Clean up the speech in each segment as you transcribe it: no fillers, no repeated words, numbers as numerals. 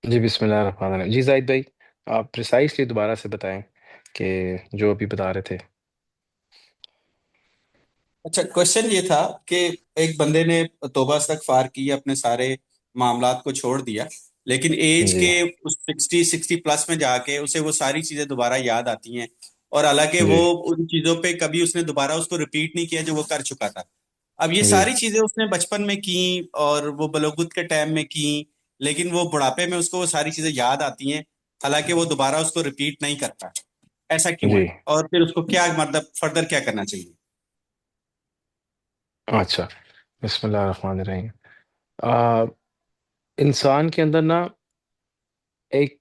جی بسم اللہ الرحمن الرحیم. جی زاہد بھائی، آپ پریسائزلی دوبارہ سے بتائیں کہ جو ابھی بتا رہے تھے. اچھا، کوشچن یہ تھا کہ ایک بندے نے توبہ استغفار کی، اپنے سارے معاملات کو چھوڑ دیا، لیکن ایج جی کے اس 60 پلس میں جا کے اسے وہ ساری چیزیں دوبارہ یاد آتی ہیں، اور حالانکہ وہ جی ان چیزوں پہ کبھی اس نے دوبارہ اس کو ریپیٹ نہیں کیا جو وہ کر چکا تھا۔ اب یہ جی ساری چیزیں اس نے بچپن میں کی اور وہ بلوغت کے ٹائم میں کی، لیکن وہ بڑھاپے میں اس کو وہ ساری چیزیں یاد آتی ہیں، حالانکہ وہ دوبارہ اس کو ریپیٹ نہیں کرتا۔ ایسا کیوں ہے؟ جی. اور پھر اس کو کیا مطلب فردر کیا کرنا چاہیے؟ اچھا، بسم اللہ الرحمن الرحیم. آ، انسان کے اندر نا ایک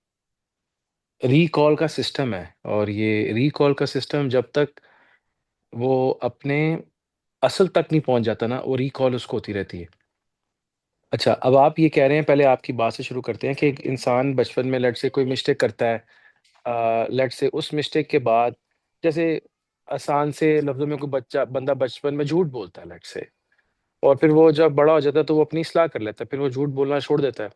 ریکال کا سسٹم ہے، اور یہ ریکال کا سسٹم جب تک وہ اپنے اصل تک نہیں پہنچ جاتا نا، وہ ریکال اس کو ہوتی رہتی ہے. اچھا، اب آپ یہ کہہ رہے ہیں، پہلے آپ کی بات سے شروع کرتے ہیں کہ ایک انسان بچپن میں لٹ سے کوئی مسٹیک کرتا ہے، لٹ سے اس مسٹیک کے بعد، جیسے آسان سے لفظوں میں کوئی بندہ بچپن میں جھوٹ بولتا ہے لٹ سے، اور پھر وہ جب بڑا ہو جاتا ہے تو وہ اپنی اصلاح کر لیتا ہے، پھر وہ جھوٹ بولنا چھوڑ دیتا ہے.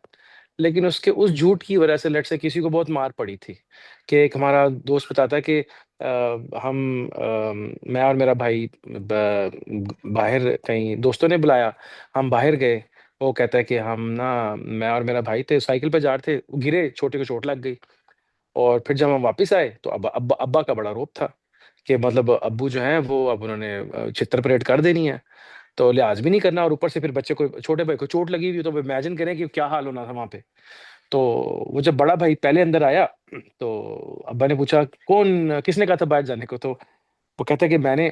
لیکن اس جھوٹ کی وجہ سے لٹ سے کسی کو بہت مار پڑی تھی. کہ ایک ہمارا دوست بتاتا ہے کہ ہم میں اور میرا بھائی باہر کہیں دوستوں نے بلایا، ہم باہر گئے. وہ کہتا ہے کہ ہم نا، میں اور میرا بھائی تھے، سائیکل پہ جا رہے تھے، گرے، چھوٹے کو چوٹ لگ گئی. اور پھر جب ہم واپس آئے تو ابا کا بڑا روپ تھا کہ مطلب ابو جو ہیں وہ اب انہوں نے چھتر پریڈ کر دینی ہے، تو لحاظ بھی نہیں کرنا، اور اوپر سے پھر بچے کو، چھوٹے بھائی کو چوٹ لگی ہوئی، تو امیجن کریں کہ کیا حال ہونا تھا وہاں پہ. تو وہ جب بڑا بھائی پہلے اندر آیا تو ابا نے پوچھا کون، کس نے کہا تھا باہر جانے کو. تو وہ کہتا ہے کہ میں نے،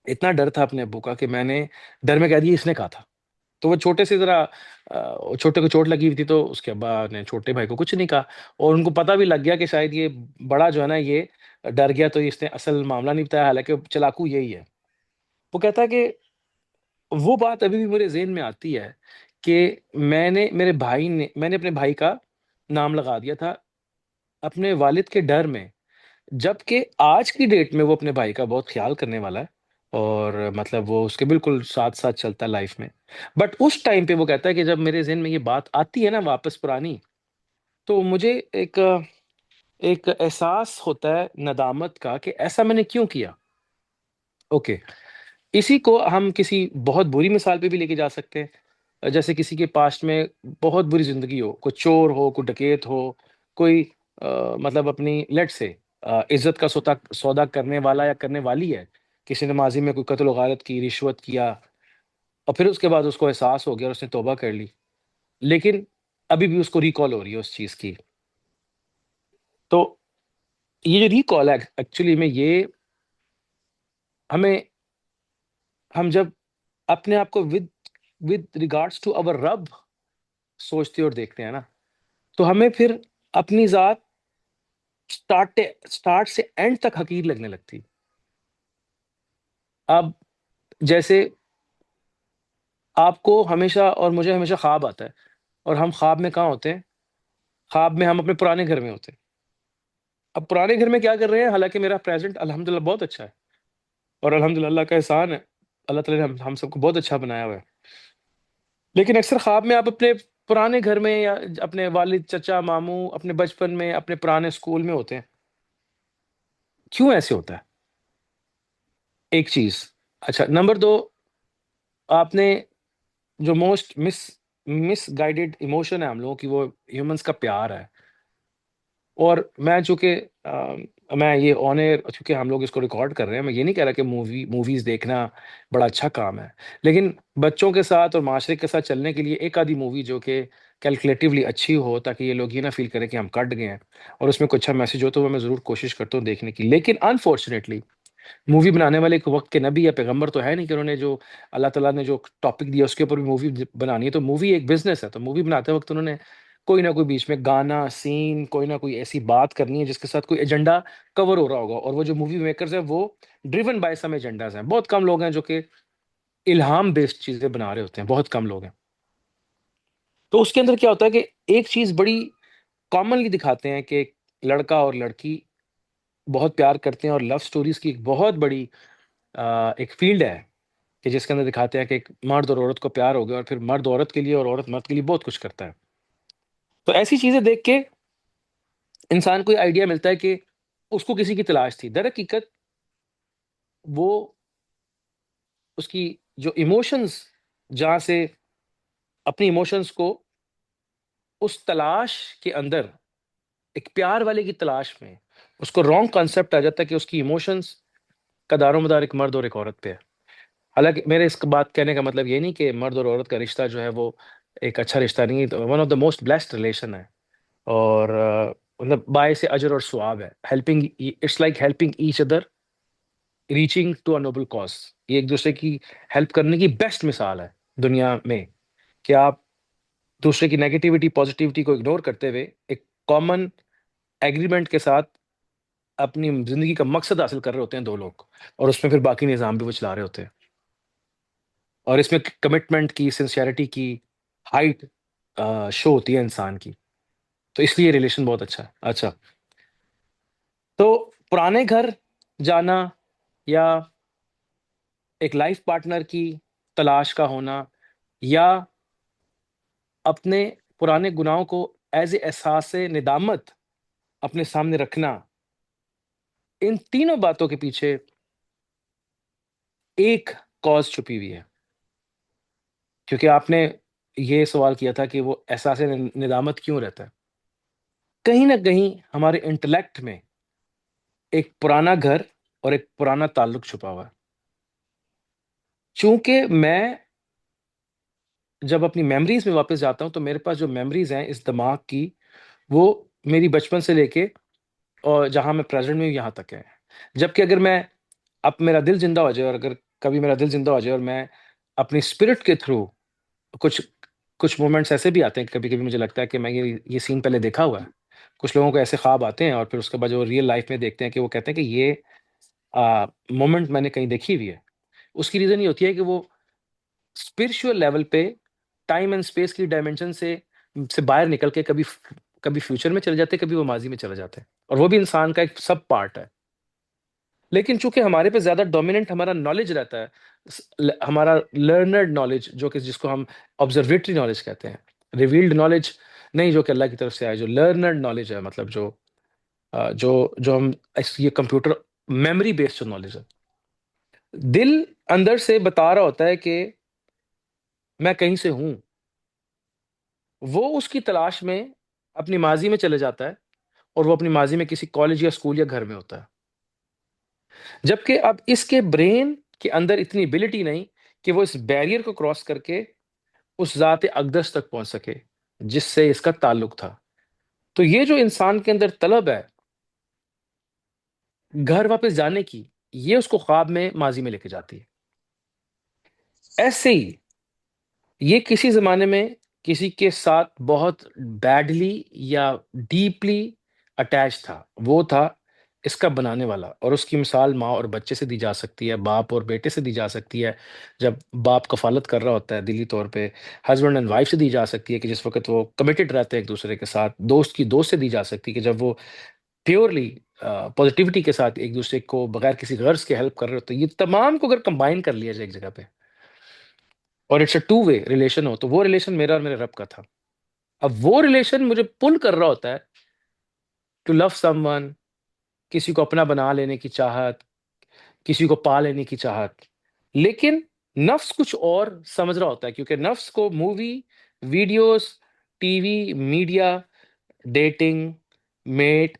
اتنا ڈر تھا اپنے ابو کا کہ میں نے ڈر میں کہہ دیا اس نے کہا تھا. تو وہ چھوٹے سے ذرا چھوٹے کو چوٹ لگی ہوئی تھی، تو اس کے ابا نے چھوٹے بھائی کو کچھ نہیں کہا. اور ان کو پتہ بھی لگ گیا کہ شاید یہ بڑا جو ہے نا یہ ڈر گیا، تو اس نے اصل معاملہ نہیں بتایا، حالانکہ چلاکو یہی ہے. وہ کہتا ہے کہ وہ بات ابھی بھی میرے ذہن میں آتی ہے کہ میں نے اپنے بھائی کا نام لگا دیا تھا اپنے والد کے ڈر میں، جبکہ آج کی ڈیٹ میں وہ اپنے بھائی کا بہت خیال کرنے والا ہے، اور مطلب وہ اس کے بالکل ساتھ ساتھ چلتا ہے لائف میں. بٹ اس ٹائم پہ وہ کہتا ہے کہ جب میرے ذہن میں یہ بات آتی ہے نا واپس پرانی، تو مجھے ایک احساس ہوتا ہے ندامت کا کہ ایسا میں نے کیوں کیا. اوکے، اسی کو ہم کسی بہت بری مثال پہ بھی لے کے جا سکتے ہیں. جیسے کسی کے پاسٹ میں بہت بری زندگی ہو، کوئی چور ہو، کوئی ڈکیت ہو، کوئی مطلب اپنی لٹ سے عزت کا سودا کرنے والا یا کرنے والی ہے، کسی نے ماضی میں کوئی قتل و غارت کی، رشوت کیا، اور پھر اس کے بعد اس کو احساس ہو گیا اور اس نے توبہ کر لی، لیکن ابھی بھی اس کو ریکال ہو رہی ہے اس چیز کی. تو یہ جو ریکال ہے ایکچولی میں یہ ہمیں، ہم جب اپنے آپ کو ود ریگارڈس ٹو اور رب سوچتے اور دیکھتے ہیں نا، تو ہمیں پھر اپنی ذات سٹارٹ سے اینڈ تک حقیر لگنے لگتی. اب جیسے آپ کو ہمیشہ اور مجھے ہمیشہ خواب آتا ہے، اور ہم خواب میں کہاں ہوتے ہیں؟ خواب میں ہم اپنے پرانے گھر میں ہوتے ہیں. اب پرانے گھر میں کیا کر رہے ہیں؟ حالانکہ میرا پریزنٹ الحمدللہ بہت اچھا ہے، اور الحمدللہ اللہ کا احسان ہے، اللہ تعالیٰ نے ہم سب کو بہت اچھا بنایا ہوا ہے. لیکن اکثر خواب میں آپ اپنے پرانے گھر میں، یا اپنے والد، چچا، ماموں، اپنے بچپن میں، اپنے پرانے اسکول میں ہوتے ہیں. کیوں ایسے ہوتا ہے؟ ایک چیز. اچھا، نمبر دو، آپ نے جو موسٹ مس گائیڈڈ ایموشن ہے ہم لوگوں کی، وہ ہیومنس کا پیار ہے. اور میں چونکہ میں یہ آن ایئر، چونکہ ہم لوگ اس کو ریکارڈ کر رہے ہیں، میں یہ نہیں کہہ رہا کہ موویز دیکھنا بڑا اچھا کام ہے، لیکن بچوں کے ساتھ اور معاشرے کے ساتھ چلنے کے لیے ایک آدھی مووی جو کہ کیلکولیٹیولی اچھی ہو، تاکہ یہ لوگ یہ نہ فیل کریں کہ ہم کٹ گئے ہیں، اور اس میں کوئی اچھا میسج ہو، تو وہ میں ضرور کوشش کرتا ہوں دیکھنے کی. لیکن انفارچونیٹلی مووی بنانے والے ایک وقت کے نبی یا پیغمبر تو ہے نہیں کہ انہوں نے جو اللہ تعالیٰ نے جو ٹاپک دیا اس کے اوپر بھی مووی بنانی ہے. تو مووی ایک بزنس ہے، تو مووی بناتے وقت انہوں نے کوئی نہ کوئی بیچ میں گانا، سین، کوئی نہ کوئی ایسی بات کرنی ہے جس کے ساتھ کوئی ایجنڈا کور ہو رہا ہوگا. اور وہ جو مووی میکرز ہیں وہ ڈریون بائی سم ایجنڈاز ہیں. بہت کم لوگ ہیں جو کہ الہام بیسڈ چیزیں بنا رہے ہوتے ہیں، بہت کم لوگ ہیں. تو اس کے اندر کیا ہوتا ہے کہ ایک چیز بڑی کامنلی دکھاتے ہیں کہ ایک لڑکا اور لڑکی بہت پیار کرتے ہیں، اور لو سٹوریز کی ایک بہت بڑی ایک فیلڈ ہے کہ جس کے اندر دکھاتے ہیں کہ ایک مرد اور عورت کو پیار ہو گیا، اور پھر مرد عورت کے لیے اور عورت مرد کے لیے بہت کچھ کرتا ہے. تو ایسی چیزیں دیکھ کے انسان کو آئیڈیا ملتا ہے کہ اس کو کسی کی تلاش تھی. در حقیقت وہ اس کی جو ایموشنز، جہاں سے اپنی ایموشنز کو اس تلاش کے اندر، ایک پیار والے کی تلاش میں، اس کو رانگ کانسیپٹ آ جاتا ہے کہ اس کی ایموشنز کا دار و مدار ایک مرد اور ایک عورت پہ ہے. حالانکہ میرے اس بات کہنے کا مطلب یہ نہیں کہ مرد اور عورت کا رشتہ جو ہے وہ ایک اچھا رشتہ نہیں ہے. One of the most blessed relation ہے، اور مطلب باعث اجر اور ثواب ہے. Helping, it's like helping each other, reaching to a noble cause. یہ ایک دوسرے کی ہیلپ کرنے کی بیسٹ مثال ہے دنیا میں، کہ آپ دوسرے کی نیگیٹیوٹی پازیٹیوٹی کو اگنور کرتے ہوئے ایک کامن ایگریمنٹ کے ساتھ اپنی زندگی کا مقصد حاصل کر رہے ہوتے ہیں دو لوگ، اور اس میں پھر باقی نظام بھی وہ چلا رہے ہوتے ہیں. اور اس میں کمٹمنٹ کی، سنسیئرٹی کی ہائٹ شو ہوتی ہے انسان کی. تو اس لیے ریلیشن بہت اچھا ہے. اچھا، تو پرانے گھر جانا یا ایک لائف پارٹنر کی تلاش کا ہونا، یا اپنے پرانے گناہوں کو ایز اے احساس ندامت اپنے سامنے رکھنا، ان تینوں باتوں کے پیچھے ایک کاز چھپی ہوئی ہے. کیونکہ آپ نے یہ سوال کیا تھا کہ وہ احساس ندامت کیوں رہتا ہے. کہیں نہ کہیں ہمارے انٹلیکٹ میں ایک پرانا گھر اور ایک پرانا تعلق چھپا ہوا ہے. چونکہ میں جب اپنی میموریز میں واپس جاتا ہوں تو میرے پاس جو میموریز ہیں اس دماغ کی، وہ میری بچپن سے لے کے اور جہاں میں پریزنٹ میں ہوں یہاں تک ہے. جبکہ اگر میں، اب میرا دل زندہ ہو جائے، اور اگر کبھی میرا دل زندہ ہو جائے اور میں اپنی اسپرٹ کے تھرو، کچھ کچھ مومنٹس ایسے بھی آتے ہیں کہ کبھی کبھی مجھے لگتا ہے کہ میں یہ سین پہلے دیکھا ہوا ہے. کچھ لوگوں کو ایسے خواب آتے ہیں اور پھر اس کے بعد جو ریئل لائف میں دیکھتے ہیں کہ وہ کہتے ہیں کہ یہ مومنٹ میں نے کہیں دیکھی ہوئی ہے. اس کی ریزن یہ ہوتی ہے کہ وہ اسپرچل لیول پہ ٹائم اینڈ اسپیس کی ڈائمینشن سے باہر نکل کے کبھی کبھی فیوچر میں چلے جاتے ہیں، کبھی وہ ماضی میں چلے جاتے ہیں، اور وہ بھی انسان کا ایک سب پارٹ ہے. لیکن چونکہ ہمارے پہ زیادہ ڈومیننٹ ہمارا نالج رہتا ہے، ہمارا لرنرڈ نالج، جو کہ جس کو ہم آبزرویٹری نالج کہتے ہیں، ریویلڈ نالج نہیں جو کہ اللہ کی طرف سے آئے، جو لرنرڈ نالج ہے، مطلب جو ہم یہ کمپیوٹر میموری بیسڈ جو نالج ہے، دل اندر سے بتا رہا ہوتا ہے کہ میں کہیں سے ہوں. وہ اس کی تلاش میں اپنی ماضی میں چلے جاتا ہے، اور وہ اپنی ماضی میں کسی کالج یا اسکول یا گھر میں ہوتا ہے. جبکہ اب اس کے برین کے اندر اتنی ایبلٹی نہیں کہ وہ اس بیریئر کو کراس کر کے اس ذات اقدس تک پہنچ سکے جس سے اس کا تعلق تھا. تو یہ جو انسان کے اندر طلب ہے گھر واپس جانے کی، یہ اس کو خواب میں ماضی میں لے کے جاتی ہے. ایسے ہی یہ کسی زمانے میں کسی کے ساتھ بہت بیڈلی یا ڈیپلی اٹیچ تھا، وہ تھا اس کا بنانے والا. اور اس کی مثال ماں اور بچے سے دی جا سکتی ہے، باپ اور بیٹے سے دی جا سکتی ہے جب باپ کفالت کر رہا ہوتا ہے دلی طور پہ، ہسبینڈ اینڈ وائف سے دی جا سکتی ہے کہ جس وقت وہ کمیٹڈ رہتے ہیں ایک دوسرے کے ساتھ، دوست کی دوست سے دی جا سکتی ہے کہ جب وہ پیورلی پازیٹیوٹی کے ساتھ ایک دوسرے کو بغیر کسی غرض کے ہیلپ کر رہے ہوتے ہیں. یہ تمام کو اگر کمبائن کر لیا جائے ایک جگہ پہ، اور it's a two way relation ہو، تو وہ ریلیشن میرا اور میرے رب کا تھا. اب وہ ریلیشن مجھے پل کر رہا ہوتا ہے ٹو لو سم ون، کسی کو اپنا بنا لینے کی چاہت، کسی کو پا لینے کی چاہت. لیکن نفس کچھ اور سمجھ رہا ہوتا ہے، کیونکہ نفس کو movie, videos, T V, media, dating, mate,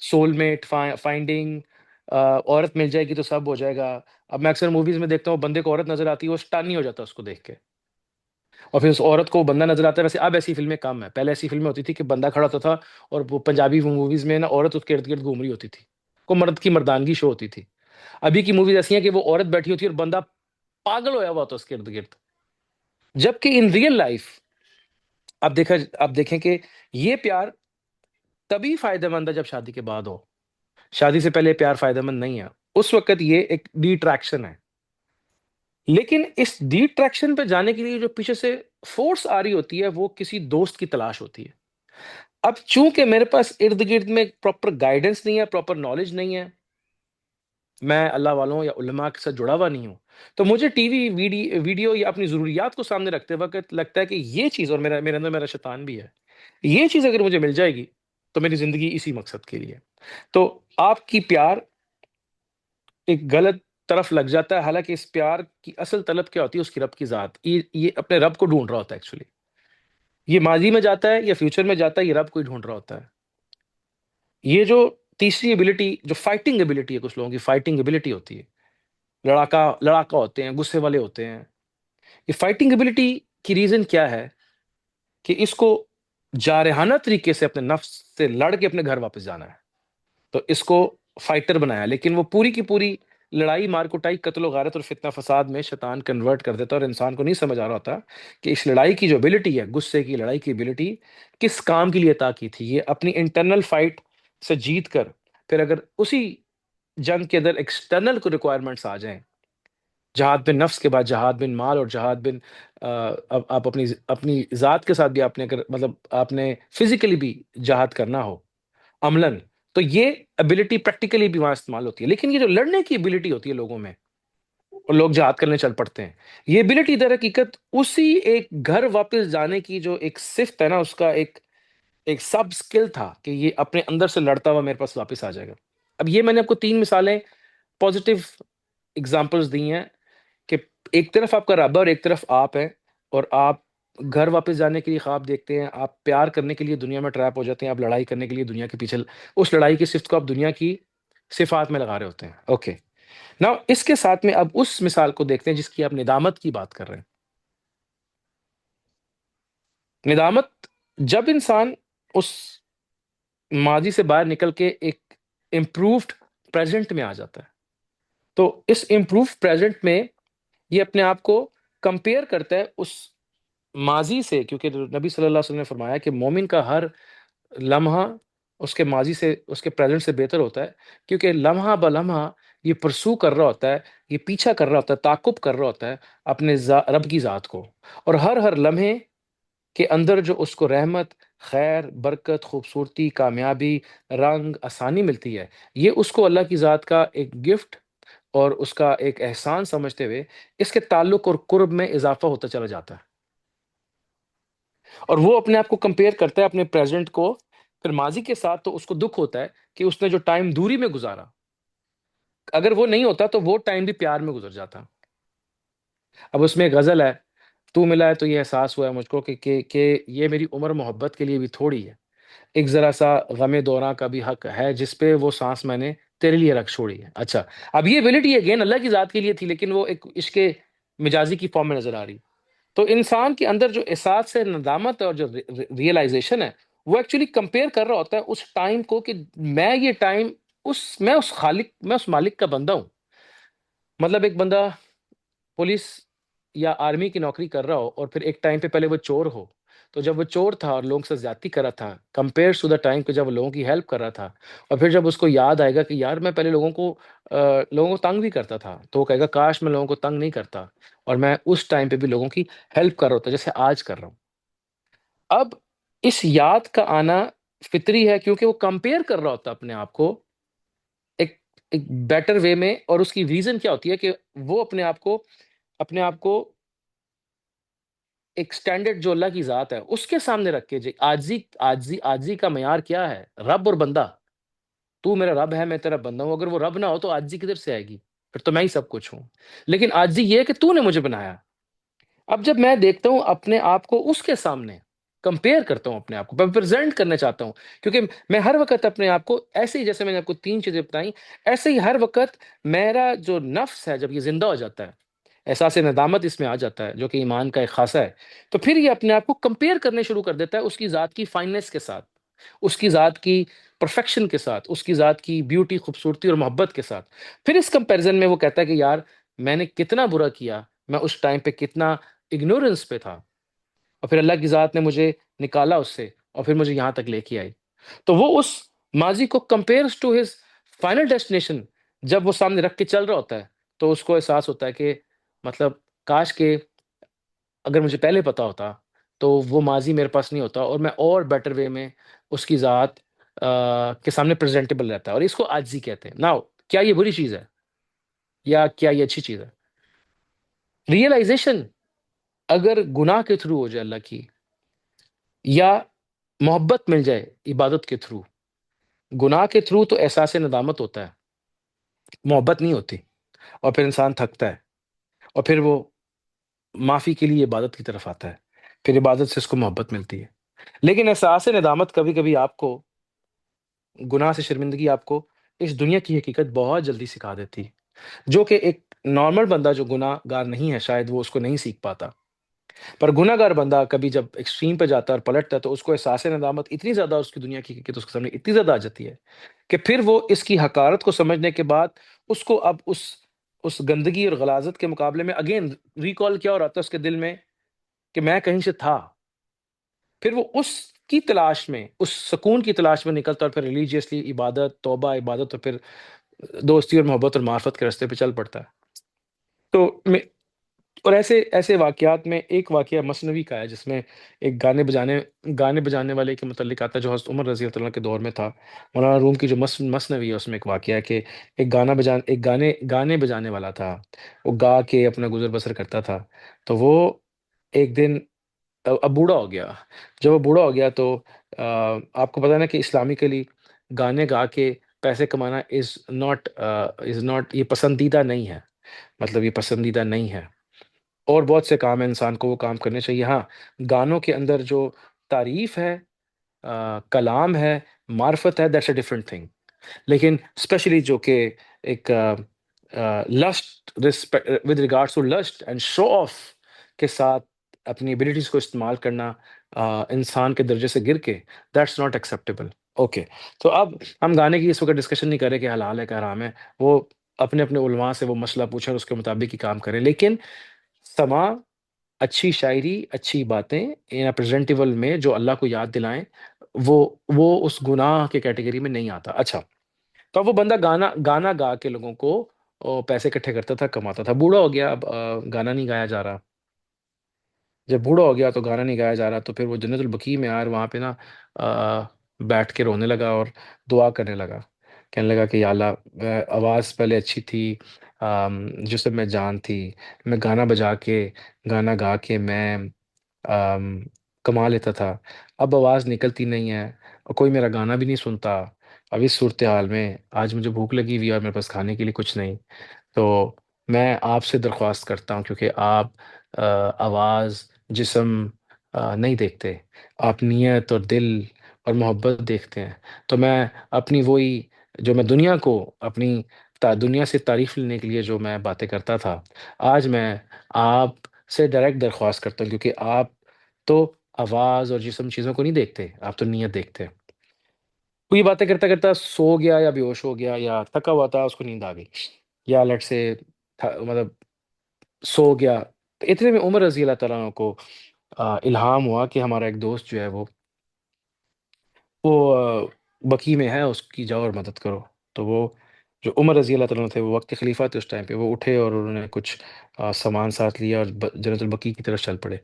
soul mate finding, عورت مل جائے گی تو سب ہو جائے گا. اب میں اکثر موویز میں دیکھتا ہوں بندے کو عورت نظر آتی ہے، وہ اسٹن نہیں ہو جاتا اس کو دیکھ کے، اور پھر اس عورت کو وہ بندہ نظر آتا ہے. ویسے اب ایسی فلمیں کم ہیں، پہلے ایسی فلمیں ہوتی تھی کہ بندہ کھڑا ہوتا تھا اور وہ پنجابی موویز میں نا عورت اس کے ارد گرد گھوم رہی ہوتی تھی، کو مرد کی مردانگی شو ہوتی تھی. ابھی کی موویز ایسی ہیں کہ وہ عورت بیٹھی ہوتی ہے اور بندہ پاگل ہویا ہوا ہوتا ہے اس کے ارد گرد. جبکہ ان ریئل لائف آپ دیکھیں کہ یہ پیار تبھی فائدہ مند ہے جب شادی کے بعد ہو. شادی سے پہلے پیار فائدہ مند نہیں ہے، اس وقت یہ ایک ڈیٹریکشن ہے. لیکن اس ڈیٹریکشن پہ جانے کے لیے جو پیچھے سے فورس آ رہی ہوتی ہے، وہ کسی دوست کی تلاش ہوتی ہے. اب چونکہ میرے پاس ارد گرد میں پراپر گائیڈنس نہیں ہے، پراپر نالج نہیں ہے، میں اللہ والوں یا علماء کے ساتھ جڑا ہوا نہیں ہوں، تو مجھے ٹی وی ویڈیو یا اپنی ضروریات کو سامنے رکھتے وقت لگتا ہے کہ یہ چیز، اور میرے اندر میرا شیطان بھی ہے یہ چیز اگر مجھے مل جائے گی تو میری زندگی اسی مقصد کے لیے. تو آپ کی پیار ایک غلط طرف لگ جاتا ہے، حالانکہ اس پیار کی اصل طلب کیا ہوتی ہے؟ اس کی رب کی ذات. یہ اپنے رب کو ڈھونڈ رہا ہوتا ہے ایکچولی. یہ ماضی میں جاتا ہے یا فیوچر میں جاتا ہے، یہ رب کو ہی ڈھونڈ رہا ہوتا ہے. یہ جو تیسری ایبلٹی، جو فائٹنگ ایبلٹی ہے، کچھ لوگوں کی فائٹنگ ایبلٹی ہوتی ہے، لڑاکا ہوتے ہیں، غصے والے ہوتے ہیں. یہ فائٹنگ ایبلٹی کی ریزن کیا ہے؟ کہ اس کو جارحانہ طریقے سے اپنے نفس سے لڑ کے اپنے گھر واپس جانا ہے. تو اس کو فائٹر بنایا، لیکن وہ پوری کی پوری لڑائی، مار کٹائی، قتل و غارت اور فتنہ فساد میں شیطان کنورٹ کر دیتا ہے، اور انسان کو نہیں سمجھ آ رہا ہوتا کہ اس لڑائی کی جو ابیلٹی ہے، غصے کی لڑائی کی ابیلٹی کس کام کے لیے عطا کی تھی. یہ اپنی انٹرنل فائٹ سے جیت کر پھر اگر اسی جنگ کے اندر ایکسٹرنل کو ریکوائرمنٹس آ جائیں، جہاد بن نفس کے بعد جہاد بن مال، اور جہاد بن آپ اپنی ذات کے ساتھ بھی آپ نے اگر مطلب آپ نے فزیکلی بھی جہاد کرنا ہو عملاً، تو یہ ابیلٹی پریکٹیکلی بھی وہاں استعمال ہوتی ہے. لیکن یہ جو لڑنے کی ابیلٹی ہوتی ہے لوگوں میں، اور لوگ جہاد کرنے چل پڑتے ہیں، یہ ابیلٹی در حقیقت اسی ایک گھر واپس جانے کی جو ایک صفت ہے نا، اس کا ایک سب اسکل تھا کہ یہ اپنے اندر سے لڑتا ہوا میرے پاس واپس آ جائے گا. اب یہ میں نے آپ کو 3 مثالیں پازیٹیو اگزامپلس دی ہیں کہ ایک طرف آپ کا رب ہے اور ایک طرف آپ ہیں، اور آپ گھر واپس جانے کے لیے خواب دیکھتے ہیں، آپ پیار کرنے کے لیے دنیا میں ٹریپ ہو جاتے ہیں، آپ لڑائی کرنے کے لیے دنیا کے پیچھے اس لڑائی کی صفت کو آپ دنیا کی صفات میں لگا رہے ہوتے ہیں. اوکے، نا اس کے ساتھ میں اب اس مثال کو دیکھتے ہیں جس کی آپ ندامت کی بات کر رہے ہیں. ندامت، جب انسان اس ماضی سے باہر نکل کے ایک امپرووڈ پریزنٹ میں آ جاتا ہے، تو اس امپرووڈ پریزنٹ میں یہ اپنے آپ کو کمپیئر کرتا ہے اس ماضی سے، کیونکہ نبی صلی اللہ علیہ وسلم نے فرمایا کہ مومن کا ہر لمحہ اس کے ماضی سے، اس کے پریزنٹ سے بہتر ہوتا ہے، کیونکہ لمحہ بلمحہ یہ پرسو کر رہا ہوتا ہے، یہ پیچھا کر رہا ہوتا ہے، تعاقب کر رہا ہوتا ہے اپنے رب کی ذات کو. اور ہر لمحے کے اندر جو اس کو رحمت، خیر، برکت، خوبصورتی، کامیابی، رنگ، آسانی ملتی ہے، یہ اس کو اللہ کی ذات کا ایک گفٹ اور اس کا ایک احسان سمجھتے ہوئے اس کے تعلق اور قرب میں اضافہ ہوتا چلا جاتا ہے. اور وہ اپنے آپ کو کمپیئر کرتا ہے اپنے پریزنٹ کو پھر ماضی کے ساتھ، تو اس کو دکھ ہوتا ہے کہ اس نے جو ٹائم دوری میں گزارا، اگر وہ نہیں ہوتا تو وہ ٹائم بھی پیار میں گزر جاتا. اب اس میں ایک غزل ہے: تو ملا ہے تو یہ احساس ہوا ہے مجھ کو کہ یہ میری عمر محبت کے لیے بھی تھوڑی ہے، ایک ذرا سا غم دوراں کا بھی حق ہے، جس پہ وہ سانس میں نے تیرے لیے رکھ چھوڑی ہے. اچھا، اب یہ ابیلٹی اگین اللہ کی ذات کے لیے تھی، لیکن وہ ایک عشق مجازی کی فارم میں نظر آ رہی. تو انسان کے اندر جو احساس ہے، ندامت اور جو ریئلائزیشن ہے، وہ ایکچولی کمپیئر کر رہا ہوتا ہے اس ٹائم کو کہ میں یہ ٹائم میں اس خالق، میں اس مالک کا بندہ ہوں. مطلب ایک بندہ پولیس یا آرمی کی نوکری کر رہا ہو، اور پھر ایک ٹائم پہ پہلے وہ چور ہو، تو جب وہ چور تھا اور لوگوں سے زیادتی کر رہا تھا کمپیئر ٹو دا ٹائم کہ جب وہ لوگوں کی ہیلپ کر رہا تھا، اور پھر جب اس کو یاد آئے گا کہ یار میں پہلے لوگوں کو تنگ بھی کرتا تھا، تو وہ کہے گا کاش میں لوگوں کو تنگ نہیں کرتا، اور میں اس ٹائم پہ بھی لوگوں کی ہیلپ کر رہا ہوتا جیسے آج کر رہا ہوں. اب اس یاد کا آنا فطری ہے، کیونکہ وہ کمپیئر کر رہا ہوتا اپنے آپ کو ایک ایک بیٹر وے میں. اور اس کی ریزن کیا ہوتی ہے کہ وہ اپنے آپ کو ایک سٹینڈرڈ جو اللہ کی ذات ہے اس کے سامنے رکھ کے، جی آجزی کا معیار کیا ہے؟ رب اور بندہ. تو میرا رب ہے، میں تیرا بندہ ہوں. اگر وہ رب نہ ہو تو آجزی کدھر سے آئے گی؟ پھر تو میں ہی سب کچھ ہوں. لیکن آجزی یہ ہے کہ تو نے مجھے بنایا. اب جب میں دیکھتا ہوں اپنے آپ کو اس کے سامنے، کمپیئر کرتا ہوں اپنے آپ کو، میں پریزنٹ کرنا چاہتا ہوں، کیونکہ میں ہر وقت اپنے آپ کو ایسے ہی، جیسے میں نے آپ کو 3 چیزیں بتائیں، ایسے ہی ہر وقت میرا جو نفس ہے جب یہ زندہ ہو جاتا ہے، احساس ندامت اس میں آ جاتا ہے جو کہ ایمان کا ایک خاصہ ہے، تو پھر یہ اپنے آپ کو کمپیئر کرنے شروع کر دیتا ہے اس کی ذات کی فائننس کے ساتھ، اس کی ذات کی پرفیکشن کے ساتھ، اس کی ذات کی بیوٹی، خوبصورتی اور محبت کے ساتھ. پھر اس کمپیریزن میں وہ کہتا ہے کہ یار میں نے کتنا برا کیا، میں اس ٹائم پہ کتنا اگنورنس پہ تھا، اور پھر اللہ کی ذات نے مجھے نکالا اس سے، اور پھر مجھے یہاں تک لے کے آئی. تو وہ اس ماضی کو compares to his final destination جب وہ سامنے رکھ کے چل رہا ہوتا ہے، تو اس کو احساس ہوتا ہے کہ مطلب کاش کہ اگر مجھے پہلے پتا ہوتا تو وہ ماضی میرے پاس نہیں ہوتا، اور میں اور بیٹر وے میں اس کی ذات کے سامنے پریزنٹیبل رہتا ہے. اور اس کو عاجزی کہتے ہیں. ناؤ کیا یہ بری چیز ہے یا کیا یہ اچھی چیز ہے؟ ریئلائزیشن اگر گناہ کے تھرو ہو جائے اللہ کی، یا محبت مل جائے عبادت کے تھرو، گناہ کے تھرو تو احساس ندامت ہوتا ہے، محبت نہیں ہوتی، اور پھر انسان تھکتا ہے، اور پھر وہ معافی کے لیے عبادت کی طرف آتا ہے، پھر عبادت سے اس کو محبت ملتی ہے۔ لیکن احساس ندامت کبھی کبھی آپ کو، گناہ سے شرمندگی آپ کو اس دنیا کی حقیقت بہت جلدی سکھا دیتی ہے، جو کہ ایک نارمل بندہ جو گناہ گار نہیں ہے شاید وہ اس کو نہیں سیکھ پاتا۔ پر گناہ گار بندہ کبھی جب ایکسٹریم پہ جاتا ہے اور پلٹتا ہے تو اس کو احساس ندامت اتنی زیادہ اس کی دنیا کی حقیقت اس کے سامنے اتنی زیادہ آ جاتی ہے کہ پھر وہ اس کی حقارت کو سمجھنے کے بعد اس کو اب اس گندگی اور غلاظت کے مقابلے میں اگین ریکال کیا ہو رہا تھا اس کے دل میں کہ میں کہیں سے تھا، پھر وہ اس کی تلاش میں، اس سکون کی تلاش میں نکلتا اور پھر ریلیجیسلی عبادت، توبہ، عبادت اور پھر دوستی اور محبت اور معرفت کے راستے پہ چل پڑتا ہے۔ تو اور ایسے ایسے واقعات میں ایک واقعہ مثنوی کا ہے جس میں ایک گانے بجانے والے کے متعلق آتا ہے جو حضرت عمر رضی اللہ عنہ کے دور میں تھا۔ مولانا روم کی جو مثنوی ہے اس میں ایک واقعہ ہے کہ ایک گانے بجانے والا تھا، وہ گا کے اپنا گزر بسر کرتا تھا۔ تو وہ ایک دن اب بوڑھا ہو گیا، جب وہ بوڑھا ہو گیا تو آپ کو پتا ہے نا کہ اسلامکلی گانے گا کے پیسے کمانا از ناٹ یہ پسندیدہ نہیں ہے، مطلب یہ پسندیدہ نہیں ہے، اور بہت سے کام ہیں انسان کو وہ کام کرنے چاہیے۔ ہاں، گانوں کے اندر جو تعریف ہے، کلام ہے، معرفت ہے، دیٹس اے ڈفرنٹ تھنگ، لیکن اسپیشلی جو کہ ایک list with regards to list and show off کے ساتھ اپنی ابلیٹیز کو استعمال کرنا انسان کے درجے سے گر کے، دیٹس ناٹ ایکسیپٹیبل۔ اوکے، تو اب ہم گانے کی اس وقت ڈسکشن نہیں کر رہے کہ حلال ہے کہ حرام ہے، وہ اپنے اپنے علماء سے وہ مسئلہ پوچھیں اور اس کے مطابق ہی کام کریں، لیکن سما، اچھی شاعری، اچھی باتیں ان پریزنٹیبل میں جو اللہ کو یاد دلائیں، وہ اس گناہ کے کیٹیگری میں نہیں آتا۔ اچھا، تو اب وہ بندہ گانا گانا گا کے لوگوں کو پیسے اکٹھے کرتا تھا، کماتا تھا، بوڑھا ہو گیا، اب گانا نہیں گایا جا رہا۔ جب بوڑھا ہو گیا تو گانا نہیں گایا جا رہا تو پھر وہ جنت البقیع میں یار وہاں پہ نا بیٹھ کے رونے لگا اور دعا کرنے لگا، کہنے لگا کہ یا اللہ، آواز پہلے اچھی تھی، جسم میں جان تھی، میں گانا گا کے میں آم، کما لیتا تھا، اب آواز نکلتی نہیں ہے اور کوئی میرا گانا بھی نہیں سنتا۔ اب اس صورتحال میں آج مجھے بھوک لگی ہوئی ہے اور میرے پاس کھانے کے لیے کچھ نہیں، تو میں آپ سے درخواست کرتا ہوں، کیونکہ آپ آواز، جسم نہیں دیکھتے، آپ نیت اور دل اور محبت دیکھتے ہیں، تو میں اپنی وہی جو میں دنیا کو اپنی دنیا سے تعریف لینے کے لیے جو میں باتیں کرتا تھا، آج میں آپ سے ڈائریکٹ درخواست کرتا ہوں، کیونکہ آپ تو آواز اور جسم چیزوں کو نہیں دیکھتے، آپ تو نیت دیکھتے ہیں۔ وہ یہ باتیں کرتا کرتا سو گیا یا بے ہوش ہو گیا یا تھکا ہوا تھا، اس کو نیند آ گئی، یا لیٹ سے مطلب سو گیا، تو اتنے میں عمر رضی اللہ تعالیٰ عنہ کو الہام ہوا کہ ہمارا ایک دوست جو ہے وہ بقی میں ہے، اس کی جاؤ اور مدد کرو۔ تو وہ جو عمر رضی اللہ تعالیٰ عنہ تھے، وہ وقت خلیفہ تھے اس ٹائم پہ، وہ اٹھے اور انہوں نے کچھ سامان ساتھ لیا اور جنت البقیع کی طرف چل پڑے۔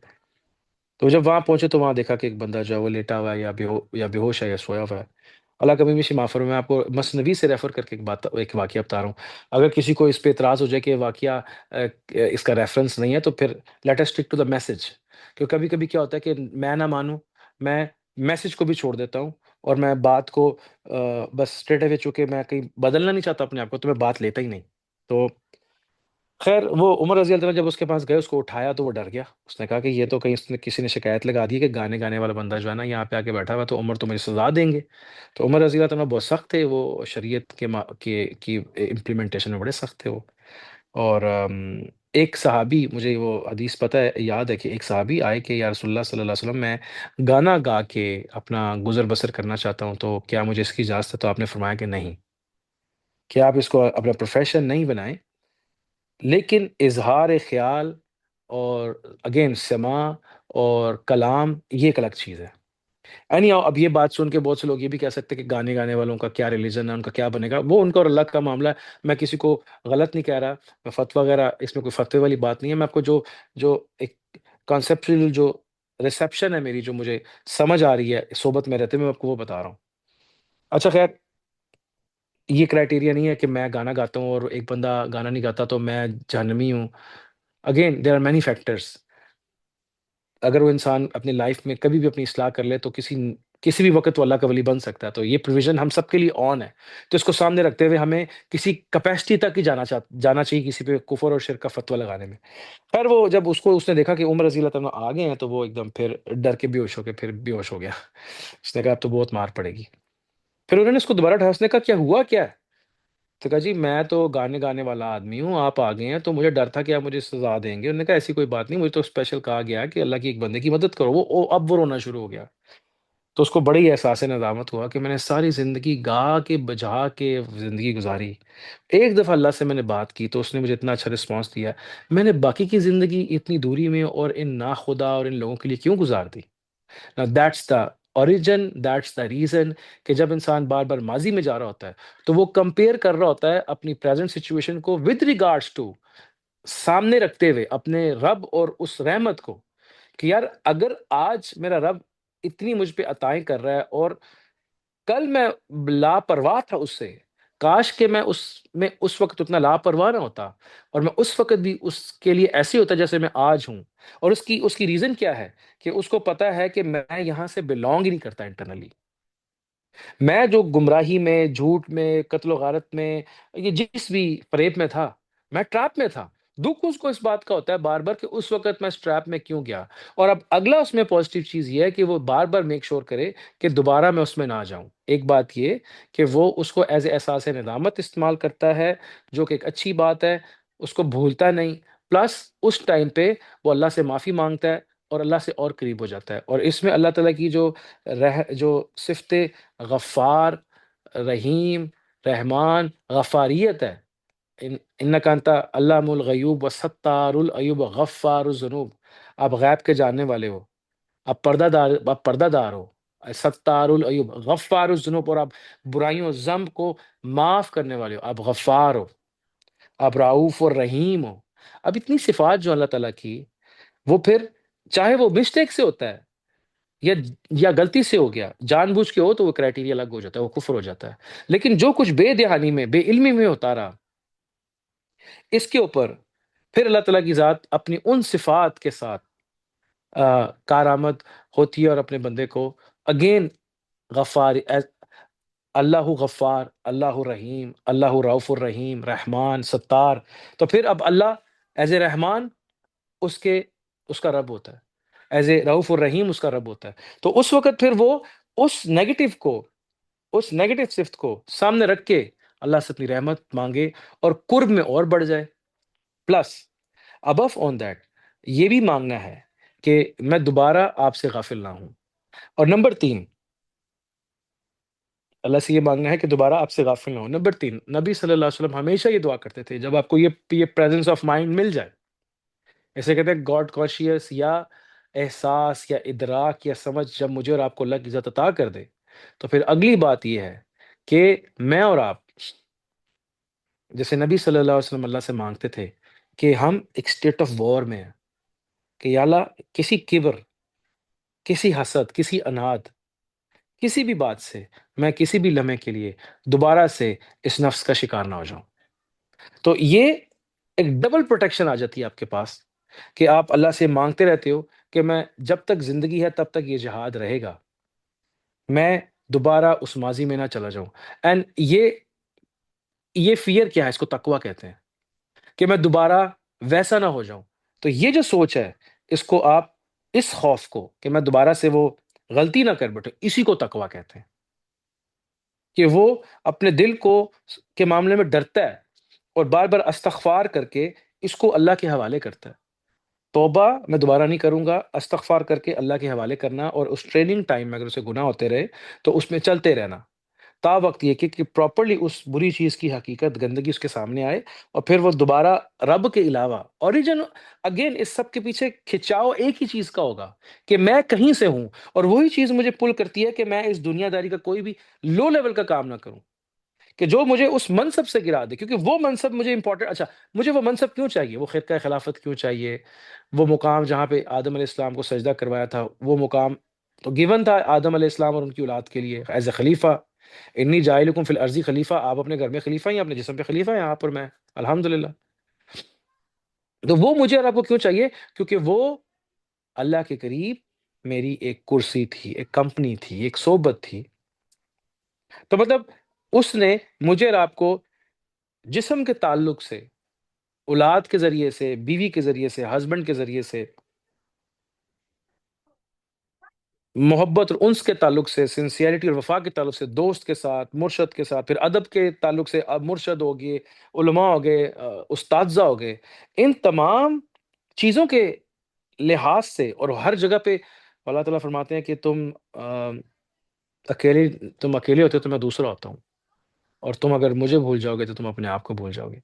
تو جب وہاں پہنچے تو وہاں دیکھا کہ ایک بندہ جو ہے وہ لیٹا ہوا ہے، یا بے ہوش ہے یا سویا ہوا ہے۔ اللہ کبھی بھی معاف فرمائے، میں آپ کو مثنوی سے ریفر کر کے ایک واقعہ بتا رہا ہوں۔ اگر کسی کو اس پہ اعتراض ہو جائے کہ یہ واقعہ اس کا ریفرنس نہیں ہے، تو پھر let us stick to the message, کیونکہ کبھی کبھی کیا ہوتا ہے کہ میں نہ مانوں، میں میسج کو بھی چھوڑ دیتا ہوں، اور میں بات کو بس اسٹریٹ اوے، چونکہ میں کہیں بدلنا نہیں چاہتا اپنے آپ کو، تو میں بات لیتا ہی نہیں۔ تو خیر، وہ عمر رضی اللہ عنہ جب اس کے پاس گئے، اس کو اٹھایا تو وہ ڈر گیا، اس نے کہا کہ یہ تو کہیں کسی نے شکایت لگا دی ہے کہ گانے گانے والا بندہ جو ہے نا یہاں پہ آ کے بیٹھا ہوا ہے، تو عمر تو مجھے سزا دیں گے۔ تو عمر رضی اللہ عنہ بہت سخت تھے، وہ شریعت کی امپلیمنٹیشن میں بڑے سخت تھے وہ۔ اور ایک صحابی، مجھے وہ حدیث پتہ ہے، یاد ہے کہ ایک صحابی آئے کہ یا رسول اللہ صلی اللہ علیہ وسلم، میں گانا گا کے اپنا گزر بسر کرنا چاہتا ہوں، تو کیا مجھے اس کی اجازت ہے؟ تو آپ نے فرمایا کہ نہیں، کہ آپ اس کو اپنا پروفیشن نہیں بنائیں، لیکن اظہار خیال اور اگین سما اور کلام یہ ایک الگ چیز ہے۔ اب یہ بات سن کے بہت سے لوگ یہ بھی کہہ سکتے ہیں کہ گانے گانے والوں کا کیا ریلیجن ہے، ان کا کیا بنے گا، وہ ان کا اور اللہ کا معاملہ ہے، میں کسی کو غلط نہیں کہہ رہا، میں فتویٰ وغیرہ اس میں کوئی فتوے والی بات نہیں ہے، میں آپ کو جو ایک کانسیپچل جو ریسیپشن ہے میری، جو مجھے سمجھ آ رہی ہے صحبت میں رہتے، میں آپ کو وہ بتا رہا ہوں۔ اچھا خیر، یہ کرائٹیریا نہیں ہے کہ میں گانا گاتا ہوں اور ایک بندہ گانا نہیں گاتا تو میں جہنمی ہوں۔ Again there are many factors, اگر وہ انسان اپنی لائف میں کبھی بھی اپنی اصلاح کر لے تو کسی بھی وقت وہ اللہ کا ولی بن سکتا ہے. تو یہ پروویژن ہم سب کے لیے آن ہے. تو اس کو سامنے رکھتے ہوئے ہمیں کسی کیپیسٹی تک ہی جانا چاہیے کسی پہ کفر اور شرک کا فتویٰ لگانے میں. خیر وہ جب اس نے دیکھا کہ عمر رضی اللہ تعالیٰ عنہ آ گئے ہیں تو وہ ایک دم پھر ڈر کے بے ہوش ہو کے پھر بے ہوش ہو گیا. اس نے کہا اب تو بہت مار پڑے گی. پھر انہوں نے اس کو دوبارہ اٹھایا. اس نے کہا کیا ہوا کیا ہے؟ تو کہا جی میں تو گانے والا آدمی ہوں، آپ آ گئے ہیں تو مجھے ڈر تھا کہ آپ مجھے سزا دیں گے. انہوں نے کہا ایسی کوئی بات نہیں، مجھے تو اسپیشل کہا گیا کہ اللہ کی ایک بندے کی مدد کرو. اب وہ رونا شروع ہو گیا. تو اس کو بڑی احساس ندامت ہوا کہ میں نے ساری زندگی گا کے بجا کے زندگی گزاری. ایک دفعہ اللہ سے میں نے بات کی تو اس نے مجھے اتنا اچھا رسپانس دیا. میں نے باقی کی زندگی اتنی دوری میں اور ان ناخدا اور ان لوگوں کے لیے کیوں گزار دی؟ That's the origin, that's the reason کہ جب انسان بار بار ماضی میں جا رہا ہوتا ہے تو وہ کمپیئر کر رہا ہوتا ہے اپنی پریزنٹ سچویشن کو ود ریگارڈس ٹو، سامنے رکھتے ہوئے اپنے رب اور اس رحمت کو، کہ یار اگر آج میرا رب اتنی مجھ پہ عطائیں کر رہا ہے اور کل میں لاپرواہ تھا اس سے، کاش کہ میں اس وقت اتنا لاپرواہ نہ ہوتا اور میں اس وقت بھی اس کے لیے ایسے ہوتا جیسے میں آج ہوں. اور اس کی ریزن کیا ہے کہ اس کو پتا ہے کہ میں یہاں سے بلونگ ہی نہیں کرتا انٹرنلی. میں جو گمراہی میں، جھوٹ میں، قتل و غارت میں، یہ جس بھی فریب میں تھا، میں ٹریپ میں تھا. دکھ اس کو اس بات کا ہوتا ہے بار بار کہ اس وقت میں اس ٹریپ میں کیوں گیا. اور اب اگلا اس میں پازیٹیو چیز یہ ہے کہ وہ بار بار میک شور کرے کہ دوبارہ میں اس میں نہ جاؤں. ایک بات یہ کہ وہ اس کو ایز اے احساس ندامت استعمال کرتا ہے، جو کہ ایک اچھی بات ہے، اس کو بھولتا نہیں. پلس اس ٹائم پہ وہ اللہ سے معافی مانگتا ہے اور اللہ سے اور قریب ہو جاتا ہے. اور اس میں اللہ تعالیٰ کی جو صفت غفار، رحیم، رحمان، غفاریت ہے. انک انت علام الغیوب و ستار العیوب غفار الذنوب. آپ غیب کے جاننے والے ہو، آپ پردہ دار ہو، ستار العیوب غفار الذنوب، اور آپ برائیوں ذنب کو معاف کرنے والے ہو، آپ غفار ہو، آپ رعوف اور رحیم ہو. اب اتنی صفات جو اللہ تعالیٰ کی، وہ پھر چاہے وہ مسٹیک سے ہوتا ہے یا یا غلطی سے ہو گیا، جان بوجھ کے ہو تو وہ کرائٹیریا الگ ہو جاتا ہے، وہ کفر ہو جاتا ہے. لیکن جو کچھ بے دہانی میں، بے علمی میں ہوتا رہا، اس کے اوپر پھر اللہ تعالیٰ کی ذات اپنی ان صفات کے ساتھ کارآمد ہوتی ہے اور اپنے بندے کو اگین غفار، اللہ غفار، اللہ رحیم، اللہ رؤوف الرحیم، رحمان، ستار. تو پھر اب اللہ ایز اے رحمان اس کا رب ہوتا ہے، ایز اے رؤوف الرحیم اس کا رب ہوتا ہے. تو اس وقت پھر وہ اس نیگیٹو کو، اس نیگیٹو صفت کو سامنے رکھ کے اللہ سے اپنی رحمت مانگے اور قرب میں اور بڑھ جائے. پلس ابو آن دیٹ یہ بھی مانگنا ہے کہ میں دوبارہ آپ سے غافل نہ ہوں. اور نمبر 3، اللہ سے یہ مانگنا ہے کہ دوبارہ آپ سے غافل نہ ہوں. نمبر 3، نبی صلی اللہ علیہ وسلم ہمیشہ یہ دعا کرتے تھے جب آپ کو یہ پریزنس آف مائنڈ مل جائے، اسے کہتے ہیں گاڈ کانشیس، یا احساس یا ادراک یا سمجھ جب مجھے اور آپ کو اللہ کی عزت عطا کر دے، تو پھر اگلی بات یہ ہے کہ میں اور آپ جیسے نبی صلی اللہ علیہ وسلم اللہ سے مانگتے تھے کہ ہم ایک اسٹیٹ آف وار میں ہیں، کہ یا اللہ کسی کبر، کسی حسد، کسی اناد، کسی بھی بات سے میں کسی بھی لمحے کے لیے دوبارہ سے اس نفس کا شکار نہ ہو جاؤں. تو یہ ایک ڈبل پروٹیکشن آ جاتی ہے آپ کے پاس کہ آپ اللہ سے مانگتے رہتے ہو کہ میں جب تک زندگی ہے تب تک یہ جہاد رہے گا، میں دوبارہ اس ماضی میں نہ چلا جاؤں. اینڈ یہ فیئر کیا ہے؟ اس کو تقوی کہتے ہیں، کہ میں دوبارہ ویسا نہ ہو جاؤں. تو یہ جو سوچ ہے، اس کو آپ، اس خوف کو کہ میں دوبارہ سے وہ غلطی نہ کر بیٹھوں، اسی کو تقوی کہتے ہیں. کہ وہ اپنے دل کو کے معاملے میں ڈرتا ہے اور بار بار استغفار کر کے اس کو اللہ کے حوالے کرتا ہے. توبہ میں دوبارہ نہیں کروں گا، استغفار کر کے اللہ کے حوالے کرنا، اور اس ٹریننگ ٹائم میں اگر اسے گناہ ہوتے رہے تو اس میں چلتے رہنا تا وقت یہ کہ پراپرلی اس بری چیز کی حقیقت، گندگی اس کے سامنے آئے، اور پھر وہ دوبارہ رب کے علاوہ اوریجن. اگین اس سب کے پیچھے کھچاؤ ایک ہی چیز کا ہوگا کہ میں کہیں سے ہوں، اور وہی چیز مجھے پل کرتی ہے کہ میں اس دنیا داری کا کوئی بھی لو لیول کا کام نہ کروں کہ جو مجھے اس منصب سے گرا دے. کیونکہ وہ منصب مجھے امپورٹنٹ، اچھا مجھے وہ منصب کیوں چاہیے؟ وہ خرقہ خلافت کیوں چاہیے؟ وہ مقام جہاں پہ آدم علیہ السلام کو سجدہ کروایا تھا، وہ مقام تو گیون تھا آدم علیہ السلام اور ان کی اولاد کے لیے ایز اے خلیفہ. انی جائلکم فی الارض خلیفہ، آپ اپنے گھر میں خلیفہ ہیں، اپنے جسم پہ خلیفہ ہیں، یہاں پر میں الحمدللہ. تو وہ مجھے اور آپ کو کیوں چاہیے؟ کیونکہ وہ اللہ کے قریب میری ایک کرسی تھی، ایک کمپنی تھی، ایک صحبت تھی۔ تو مطلب اس نے مجھے اور آپ کو جسم کے تعلق سے، اولاد کے ذریعے سے، بیوی کے ذریعے سے، ہسبینڈ کے ذریعے سے، محبت اور انس کے تعلق سے، سنسیئرٹی اور وفا کے تعلق سے، دوست کے ساتھ، مرشد کے ساتھ، پھر ادب کے تعلق سے اب مرشد ہو گئے، علماء ہو گئے، استاذہ ہو گئے، ان تمام چیزوں کے لحاظ سے اور ہر جگہ پہ اللہ تعالیٰ فرماتے ہیں کہ اکیلے تم اکیلے ہوتے ہو تو میں دوسرا ہوتا ہوں، اور تم اگر مجھے بھول جاؤ گے تو تم اپنے آپ کو بھول جاؤ گے۔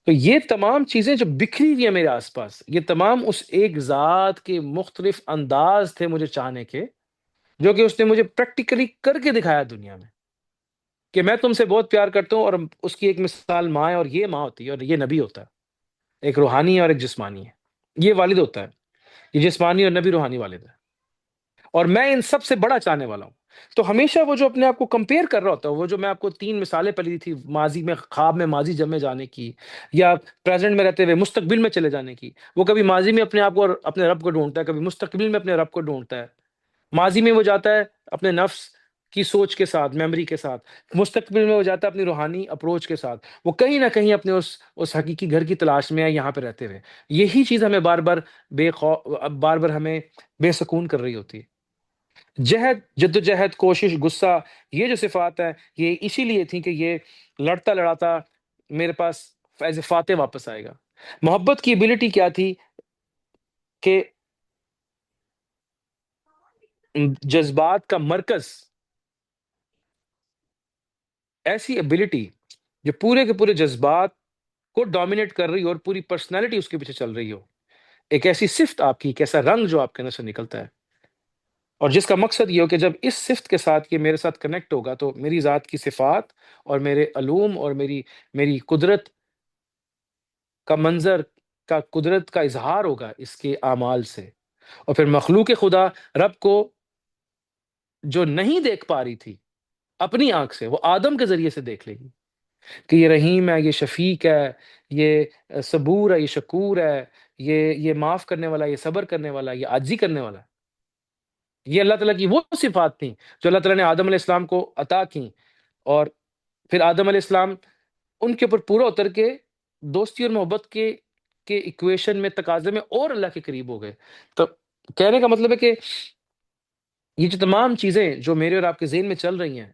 تو یہ تمام چیزیں جو بکھری ہوئی ہیں میرے آس پاس، یہ تمام اس ایک ذات کے مختلف انداز تھے مجھے چاہنے کے، جو کہ اس نے مجھے پریکٹیکلی کر کے دکھایا دنیا میں، کہ میں تم سے بہت پیار کرتا ہوں، اور اس کی ایک مثال ماں ہے، اور یہ ماں ہوتی ہے، اور یہ نبی ہوتا ہے، ایک روحانی ہے اور ایک جسمانی ہے، یہ والد ہوتا ہے، یہ جسمانی اور نبی روحانی والد ہے، اور میں ان سب سے بڑا چاہنے والا ہوں۔ تو ہمیشہ وہ جو اپنے آپ کو کمپیئر کر رہا ہوتا ہے، وہ جو میں آپ کو 3 مثالیں پہلے دی تھی، ماضی میں خواب میں ماضی جمع جانے کی، یا پریزنٹ میں رہتے ہوئے مستقبل میں چلے جانے کی، وہ کبھی ماضی میں اپنے آپ کو اور اپنے رب کو ڈھونڈتا ہے، کبھی مستقبل میں اپنے رب کو ڈھونڈتا ہے۔ ماضی میں وہ جاتا ہے اپنے نفس کی سوچ کے ساتھ، میموری کے ساتھ، مستقبل میں وہ جاتا ہے اپنی روحانی اپروچ کے ساتھ، وہ کہیں نہ کہیں اپنے اس حقیقی گھر کی تلاش میں ہے یہاں پہ رہتے ہوئے۔ یہی چیز ہمیں بار بار بار بار ہمیں بے سکون کر رہی ہوتی ہے۔ جہد، جدوجہد، کوشش، غصہ، یہ جو صفات ہیں، یہ اسی لیے تھیں کہ یہ لڑتا لڑاتا میرے پاس فیض فاتح واپس آئے گا۔ محبت کی ابیلٹی کیا تھی کہ جذبات کا مرکز، ایسی ابیلٹی جو پورے کے پورے جذبات کو ڈومینیٹ کر رہی ہو اور پوری پرسنالٹی اس کے پیچھے چل رہی ہو، ایک ایسی صفت آپ کی، ایک ایسا رنگ جو آپ کے اندر سے نکلتا ہے، اور جس کا مقصد یہ ہو کہ جب اس صفت کے ساتھ یہ میرے ساتھ کنیکٹ ہوگا تو میری ذات کی صفات اور میرے علوم اور میری قدرت کا منظر کا، قدرت کا اظہار ہوگا اس کے اعمال سے، اور پھر مخلوق خدا رب کو جو نہیں دیکھ پا رہی تھی اپنی آنکھ سے، وہ آدم کے ذریعے سے دیکھ لے گی، کہ یہ رحیم ہے، یہ شفیق ہے، یہ صبور ہے، یہ شکور ہے، یہ معاف کرنے والا، یہ صبر کرنے والا، یہ عاجزی کرنے والا ہے۔ یہ اللہ تعالیٰ کی وہ صفات تھیں جو اللہ تعالیٰ نے آدم علیہ السلام کو عطا کی، اور پھر آدم علیہ السلام ان کے اوپر پورا اتر کے دوستی اور محبت کے ایکویشن میں، تقاضے میں اور اللہ کے قریب ہو گئے۔ تو کہنے کا مطلب ہے کہ یہ جو تمام چیزیں جو میرے اور آپ کے ذہن میں چل رہی ہیں،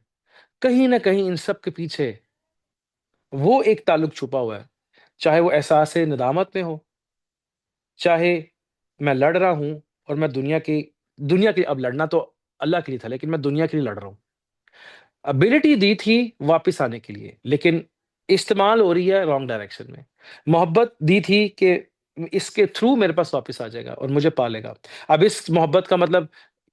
کہیں نہ کہیں ان سب کے پیچھے وہ ایک تعلق چھپا ہوا ہے، چاہے وہ احساس ندامت میں ہو، چاہے میں لڑ رہا ہوں اور میں دنیا کی اب لڑنا تو اللہ کے لیے تھا، لیکن میں دنیا کے لیے لڑ رہا ہوں۔ ابیلٹی دی تھی واپس آنے کے لیے، لیکن استعمال ہو رہی ہے رانگ ڈائریکشن میں۔ محبت دی تھی کہ اس کے تھرو میرے پاس واپس آ جائے گا اور مجھے پالے گا۔ اب اس محبت کا مطلب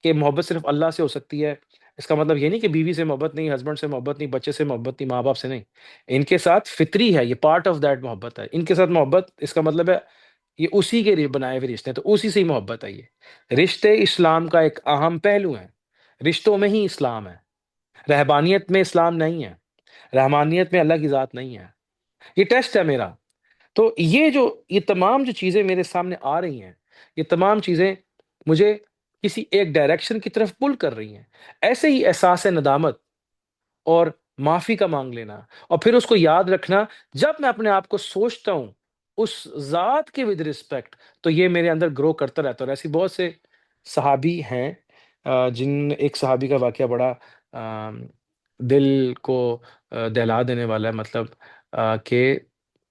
کہ محبت صرف اللہ سے ہو سکتی ہے، اس کا مطلب یہ نہیں کہ بیوی سے محبت نہیں، ہسبینڈ سے محبت نہیں، بچے سے محبت نہیں، ماں باپ سے نہیں۔ ان کے ساتھ فطری ہے، یہ پارٹ آف دیٹ محبت ہے، ان کے ساتھ محبت، اس کا مطلب ہے یہ اسی کے بنائے ہوئے رشتے ہیں، تو اسی سے ہی محبت ہے۔ یہ رشتے اسلام کا ایک اہم پہلو ہے، رشتوں میں ہی اسلام ہے، رہبانیت میں اسلام نہیں ہے، رحمانیت میں اللہ کی ذات نہیں ہے۔ یہ ٹیسٹ ہے میرا۔ تو یہ تمام جو چیزیں میرے سامنے آ رہی ہیں، یہ تمام چیزیں مجھے کسی ایک ڈائریکشن کی طرف پل کر رہی ہیں۔ ایسے ہی احساس ندامت اور معافی کا مانگ لینا، اور پھر اس کو یاد رکھنا جب میں اپنے آپ کو سوچتا ہوں اس ذات کے ود رسپیکٹ، تو یہ میرے اندر گرو کرتا رہتا ہے۔ اور ایسی بہت سے صحابی ہیں، ایک صحابی کا واقعہ بڑا دل کو دہلا دینے والا ہے، مطلب کہ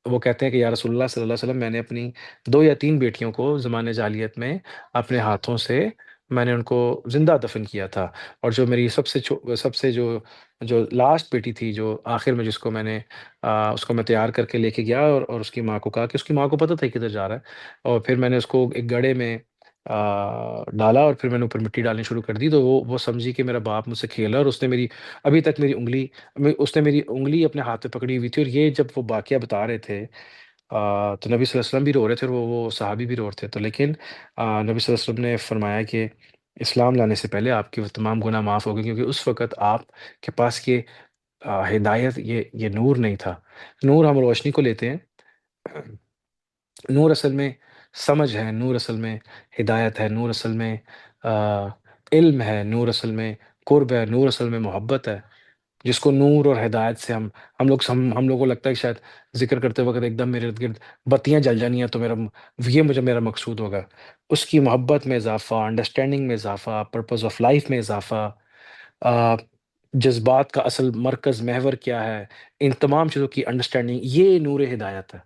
وہ کہتے ہیں کہ یا رسول اللہ صلی اللہ علیہ وسلم، میں نے اپنی 2 یا 3 بیٹیوں کو زمانے جاہلیت میں اپنے ہاتھوں سے میں نے ان کو زندہ دفن کیا تھا، اور جو میری سب سے جو لاسٹ بیٹی تھی، جو آخر میں جس کو میں نے اس کو میں تیار کر کے لے کے گیا، اور اس کی ماں کو کہا کہ اس کی ماں کو پتہ تھا کدھر جا رہا ہے، اور پھر میں نے اس کو ایک گڑھے میں ڈالا، اور پھر میں نے اوپر مٹی ڈالنی شروع کر دی، تو وہ سمجھی کہ میرا باپ مجھ سے کھیل رہا ہے، اور اس نے ابھی تک میری انگلی اپنے ہاتھ پہ پکڑی ہوئی تھی۔ اور یہ جب وہ واقعہ بتا رہے تھے، تو نبی صلی اللہ علیہ وسلم بھی رو رہے تھے، اور وہ صحابی بھی رو رہے تھے، تو لیکن نبی صلی اللہ علیہ وسلم نے فرمایا کہ اسلام لانے سے پہلے آپ کے وہ تمام گناہ معاف ہو گئے، کیونکہ اس وقت آپ کے پاس یہ ہدایت، یہ نور نہیں تھا۔ نور ہم روشنی کو لیتے ہیں، نور اصل میں سمجھ ہے، نور اصل میں ہدایت ہے، نور اصل میں آ، علم ہے، نور اصل میں قرب ہے، نور اصل میں محبت ہے، جس کو نور اور ہدایت سے ہم لوگوں کو لگتا ہے کہ شاید ذکر کرتے وقت ایک دم میرے ارد گرد بتیاں جل جانی ہیں تو یہ مجھے میرا مقصود ہوگا۔ اس کی محبت میں اضافہ، انڈرسٹینڈنگ میں اضافہ، پرپز آف لائف میں اضافہ، آ، جذبات کا اصل مرکز محور کیا ہے، ان تمام چیزوں کی انڈرسٹینڈنگ، یہ نور ہدایت ہے۔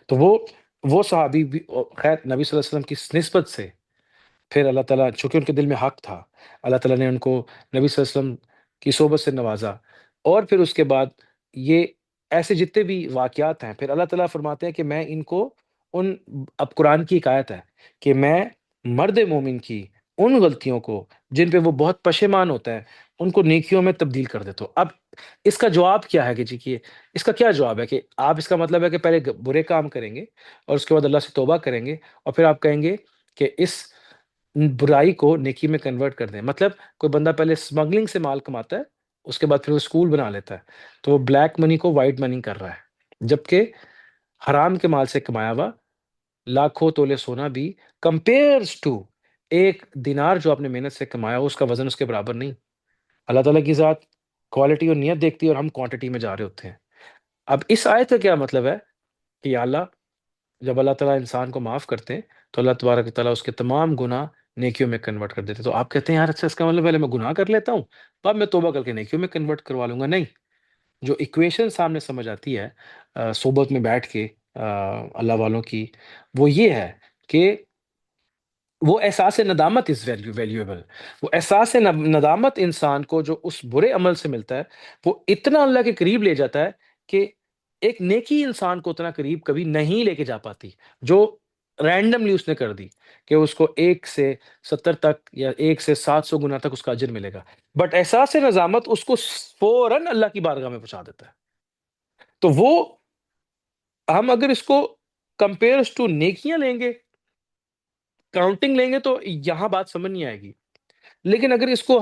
تو وہ صحابی بھی خیر نبی صلی اللہ علیہ وسلم کی نسبت سے پھر اللہ تعالیٰ چونکہ ان کے دل میں حق تھا، اللہ تعالیٰ نے ان کو نبی صلی اللہ علیہ وسلم کی صحبت سے نوازا، اور پھر اس کے بعد یہ ایسے جتنے بھی واقعات ہیں پھر اللہ تعالیٰ فرماتے ہیں کہ میں ان کو ان اب قرآن کی ایک آیت ہے کہ میں مرد مومن کی ان غلطیوں کو جن پہ وہ بہت پشیمان ہوتا ہے ان کو نیکیوں میں تبدیل کر دیتا ہوں۔ اب اس کا جواب کیا ہے کہ اس کا کیا جواب ہے کہ آپ اس کا مطلب ہے کہ پہلے برے کام کریں گے اور اس کے بعد اللہ سے توبہ کریں گے اور پھر آپ کہیں گے کہ اس برائی کو نیکی میں کنورٹ کر دیں؟ مطلب کوئی بندہ پہلے اسمگلنگ سے مال کماتا ہے، اس کے بعد پھر وہ اسکول بنا لیتا ہے، تو وہ بلیک منی کو وائٹ منی کر رہا ہے، جبکہ حرام کے مال سے کمایا ہوا لاکھوں تولے سونا بھی کمپیئرز ٹو ایک دینار جو آپ نے محنت سے کمایا ہو، اس کا وزن اس کے برابر نہیں۔ اللہ تعالیٰ کی ذات کوالٹی اور نیت دیکھتی ہے اور ہم کوانٹٹی میں جا رہے ہوتے ہیں۔ اب اس آیت کا کیا مطلب ہے کہ یا اللہ جب اللہ تعالیٰ انسان کو معاف کرتے ہیں تو اللہ تبارک و تعالیٰ اس کے تمام گناہ نیکیوں میں کنورٹ کر دیتے ہیں۔ تو آپ کہتے ہیں یار اچھا اس کا مطلب پہلے میں گناہ کر لیتا ہوں بعد میں توبہ کر کے نیکیوں میں کنورٹ کروا لوں گا؟ نہیں، جو ایکویشن سامنے سمجھ آتی ہے صحبت میں بیٹھ کے اللہ والوں کی، وہ یہ ہے کہ وہ احساس ندامت از ویلیویبل، وہ احساس ندامت انسان کو جو اس برے عمل سے ملتا ہے وہ اتنا اللہ کے قریب لے جاتا ہے کہ ایک نیکی انسان کو اتنا قریب کبھی نہیں لے کے جا پاتی جو رینڈملی اس نے کر دی، کہ اس کو 1 سے 70 تک یا 1 سے 700 گنا تک اس کا اجر ملے گا، بٹ احساس ندامت اس کو فوراً اللہ کی بارگاہ میں پہنچا دیتا ہے۔ تو وہ ہم اگر اس کو کمپیئرز ٹو نیکیاں لیں گے، کاؤنٹنگ لیں گے تو یہاں بات سمجھ نہیں آئے گی، لیکن اگر اس کو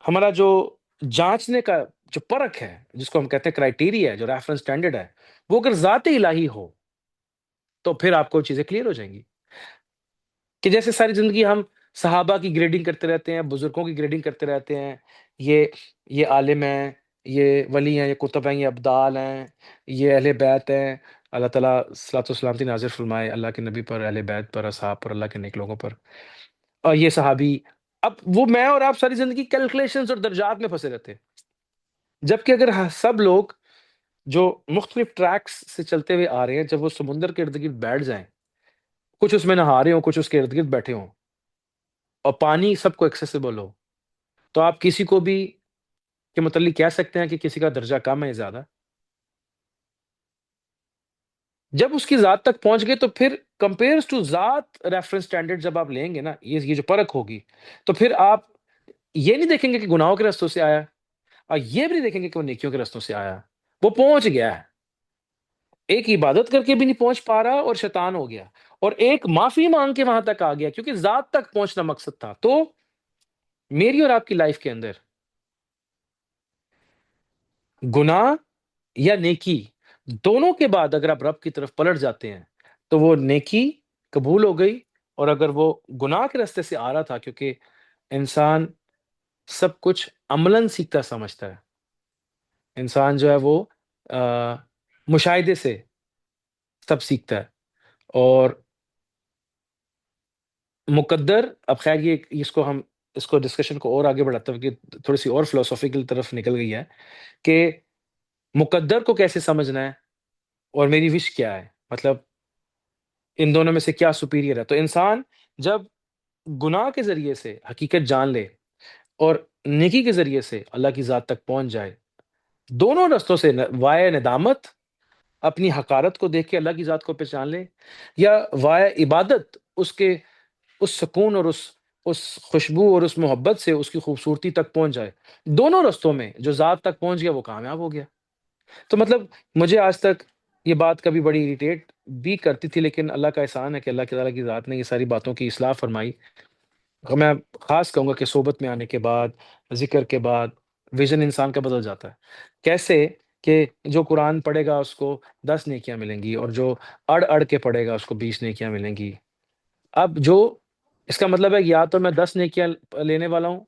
ہمارا جو جانچنے کا جو پرکھ ہے جس کو ہم کہتے ہیں کرائٹیریا ہے، جو ریفرنس اسٹینڈرڈ ہے، وہ اگر ذات الہی ہو تو پھر آپ کو چیزیں کلیئر ہو جائیں گی، کہ جیسے ساری زندگی ہم صحابہ کی گریڈنگ کرتے رہتے ہیں، بزرگوں کی گریڈنگ کرتے رہتے ہیں، یہ یہ عالم ہیں، یہ ولی ہیں، یہ کتب ہیں، یہ ابدال ہیں، یہ اہل بیت ہیں، اللہ تعالیٰ صلاۃ و سلامتی نازل فرمائے اللہ کے نبی پر، اہل بیت پر، اصحاب پر، اللہ کے نیک لوگوں پر، اور یہ صحابی۔ اب وہ میں اور آپ ساری زندگی کیلکولیشنز اور درجات میں پھنسے رہتے ہیں، جبکہ اگر سب لوگ جو مختلف ٹریکس سے چلتے ہوئے آ رہے ہیں جب وہ سمندر کے ارد گرد بیٹھ جائیں، کچھ اس میں نہا رہے ہوں، کچھ اس کے ارد گرد بیٹھے ہوں، اور پانی سب کو ایکسیسیبل ہو، تو آپ کسی کو بھی کے متعلق کہہ سکتے ہیں کہ کسی کا درجہ کم ہے یا زیادہ؟ جب اس کی ذات تک پہنچ گئے تو پھر کمپیئرز ٹو ذات ریفرنس اسٹینڈرڈ جب آپ لیں گے نا، یہ جو پرکھ ہوگی، تو پھر آپ یہ نہیں دیکھیں گے کہ گناہوں کے رستوں سے آیا، اور یہ بھی نہیں دیکھیں گے کہ وہ نیکیوں کے رستوں سے آیا، وہ پہنچ گیا ہے، ایک عبادت کر کے بھی نہیں پہنچ پا رہا اور شیطان ہو گیا، اور ایک معافی مانگ کے وہاں تک آ گیا کیونکہ ذات تک پہنچنا مقصد تھا۔ تو میری اور آپ کی لائف کے اندر گناہ یا نیکی دونوں کے بعد اگر آپ رب کی طرف پلٹ جاتے ہیں تو وہ نیکی قبول ہو گئی، اور اگر وہ گناہ کے راستے سے آ رہا تھا، کیونکہ انسان سب کچھ عملاً سیکھتا سمجھتا ہے، انسان جو ہے وہ مشاہدے سے سب سیکھتا ہے، اور مقدر اب خیر یہ اس کو ڈسکشن کو اور آگے بڑھاتا ہوں کہ تھوڑی سی اور فلسفیکل طرف نکل گئی ہے کہ مقدر کو کیسے سمجھنا ہے اور میری وش کیا ہے، مطلب ان دونوں میں سے کیا سپیریئر ہے۔ تو انسان جب گناہ کے ذریعے سے حقیقت جان لے اور نیکی کے ذریعے سے اللہ کی ذات تک پہنچ جائے، دونوں رستوں سے وائے ندامت اپنی حقارت کو دیکھ کے اللہ کی ذات کو پہچان لے، یا وائے عبادت اس سکون اور اس خوشبو اور اس محبت سے اس کی خوبصورتی تک پہنچ جائے، دونوں رستوں میں جو ذات تک پہنچ گیا وہ کامیاب ہو گیا۔ تو مطلب مجھے آج تک یہ بات کبھی بڑی اریٹیٹ بھی کرتی تھی، لیکن اللہ کا احسان ہے کہ اللہ تعالیٰ کی ذات نے یہ ساری باتوں کی اصلاح فرمائی۔ میں خاص کہوں گا کہ صحبت میں آنے کے بعد، ذکر کے بعد ویژن انسان کا بدل جاتا ہے۔ کیسے؟ کہ جو قرآن پڑھے گا اس کو 10 نیکیاں ملیں گی، اور جو اڑ اڑ کے پڑھے گا اس کو 20 نیکیاں ملیں گی۔ اب جو اس کا مطلب ہے کہ یا تو میں 10 نیکیاں لینے والا ہوں،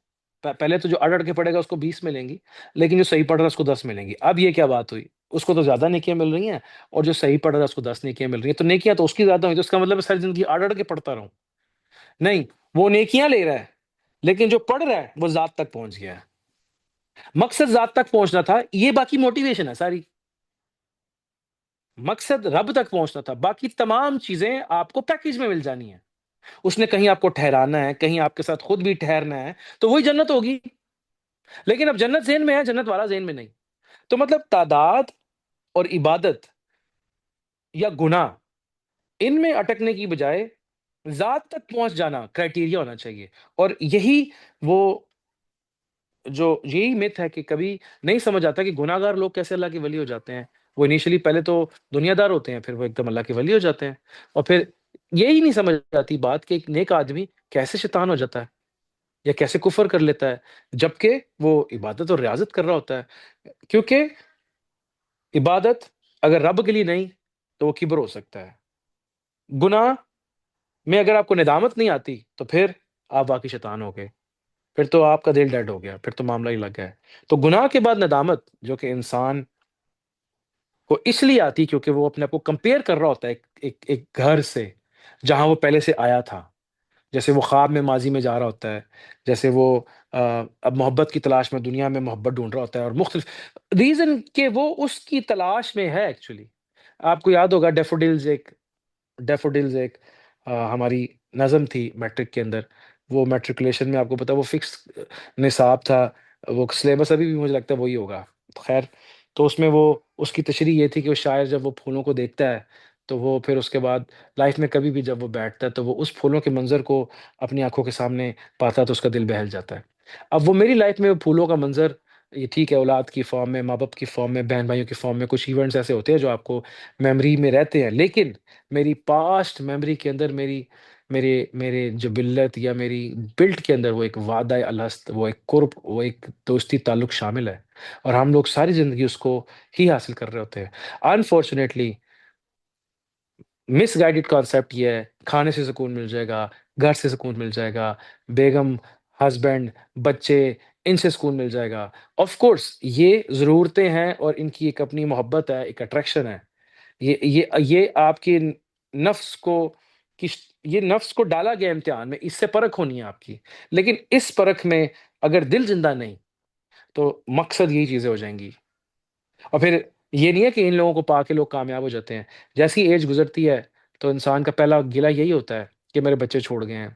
پہلے تو جو اڑ اڑ کے پڑھے گا اس کو 20 ملیں گی، لیکن جو صحیح پڑھ رہا ہے اس کو 10 ملیں گی۔ اب یہ کیا بات ہوئی؟ اس کو تو زیادہ نیکیاں مل رہی ہیں، اور جو صحیح پڑھ رہا ہے اس کو 10 نیکیاں مل رہی ہیں، تو نیکیاں تو اس کی زیادہ ہوئی، تو اس کا مطلب ہے ساری زندگی اڑ اڑ کے پڑھتا رہوں؟ نہیں، وہ نیکیاں لے رہا ہے، لیکن جو پڑھ رہا ہے وہ ذات تک پہنچ گیا ہے۔ مقصد ذات تک پہنچنا تھا، یہ باقی موٹیویشن ہے ساری، مقصد رب تک پہنچنا تھا، باقی تمام چیزیں آپ کو پیکج میں مل جانی ہیں۔ اس نے کہیں آپ کو ٹھہرانا ہے، کہیں آپ کے ساتھ خود بھی ٹھہرنا ہے، تو وہی جنت ہوگی۔ لیکن اب جنت ذہن میں ہے، جنت والا ذہن میں نہیں۔ تو مطلب تعداد اور عبادت یا گناہ، ان میں اٹکنے کی بجائے ذات تک پہنچ جانا کرائٹیریا ہونا چاہیے۔ اور یہی وہ جو یہی myth ہے کہ کبھی نہیں سمجھ آتا کہ گناہ گار لوگ کیسے اللہ کے ولی ہو جاتے ہیں۔ وہ انیشلی پہلے تو دنیا دار ہوتے ہیں، پھر وہ ایک دم اللہ کے ولی ہو جاتے ہیں، اور پھر یہی نہیں سمجھ آتی بات کہ ایک نیک آدمی کیسے شیطان ہو جاتا ہے یا کیسے کفر کر لیتا ہے، جبکہ وہ عبادت اور ریاضت کر رہا ہوتا ہے۔ کیونکہ عبادت اگر رب کے لیے نہیں تو وہ کبر ہو سکتا ہے۔ گناہ میں اگر آپ کو ندامت نہیں آتی تو پھر آپ واقعی شیطان ہو گئے، پھر تو آپ کا دل ڈیڈ ہو گیا، پھر تو معاملہ ہی لگ گیا ہے۔ تو گناہ کے بعد ندامت جو کہ انسان کو اس لیے آتی کیونکہ وہ اپنے آپ کو کمپیئر کر رہا ہوتا ہے ایک گھر سے جہاں وہ پہلے سے آیا تھا، جیسے وہ خواب میں ماضی میں جا رہا ہوتا ہے، جیسے وہ اب محبت کی تلاش میں دنیا میں محبت ڈھونڈ رہا ہوتا ہے، اور مختلف ریزن کہ وہ اس کی تلاش میں ہے ایکچولی۔ آپ کو یاد ہوگا ڈیفوڈلز ایک ہماری نظم تھی میٹرک کے اندر، وہ میٹرکولیشن میں آپ کو پتا وہ فکس نصاب تھا، وہ سلیبس ابھی بھی مجھے لگتا ہے وہی ہوگا، خیر۔ تو اس میں وہ اس کی تشریح یہ تھی کہ وہ شاعر جب وہ پھولوں کو دیکھتا ہے تو وہ پھر اس کے بعد لائف میں کبھی بھی جب وہ بیٹھتا ہے تو وہ اس پھولوں کے منظر کو اپنی آنکھوں کے سامنے پاتا ہے تو اس کا دل بہل جاتا ہے۔ اب وہ میری لائف میں وہ پھولوں کا منظر، یہ ٹھیک ہے اولاد کی فارم میں، ماں باپ کی فارم میں، بہن بھائیوں کی فارم میں، کچھ ایونٹس ایسے ہوتے ہیں جو آپ کو میموری میں رہتے ہیں، لیکن میری پاسٹ میموری کے اندر میرے میرے جبلت یا میری بلٹ کے اندر وہ ایک وعدہ الست، وہ ایک قرب، وہ ایک دوستی تعلق شامل ہے، اور ہم لوگ ساری زندگی اس کو ہی حاصل کر رہے ہوتے ہیں۔ انفارچونیٹلی مس گائیڈڈ کانسیپٹ یہ ہے کھانے سے سکون مل جائے گا، گھر سے سکون مل جائے گا، بیگم، ہسبینڈ، بچے، ان سے سکون مل جائے گا۔ آف کورس یہ ضرورتیں ہیں اور ان کی ایک اپنی محبت ہے، ایک اٹریکشن ہے، یہ آپ کے نفس کو یہ نفس کو ڈالا گیا امتحان میں، اس سے پرکھ ہونی ہے آپ کی، لیکن اس پرکھ میں اگر دل زندہ نہیں تو مقصد یہی چیزیں ہو جائیں گی۔ اور پھر یہ نہیں ہے کہ ان لوگوں کو پا کے لوگ کامیاب ہو جاتے ہیں، جیسی ایج گزرتی ہے تو انسان کا پہلا گلہ یہی ہوتا ہے کہ میرے بچے چھوڑ گئے ہیں،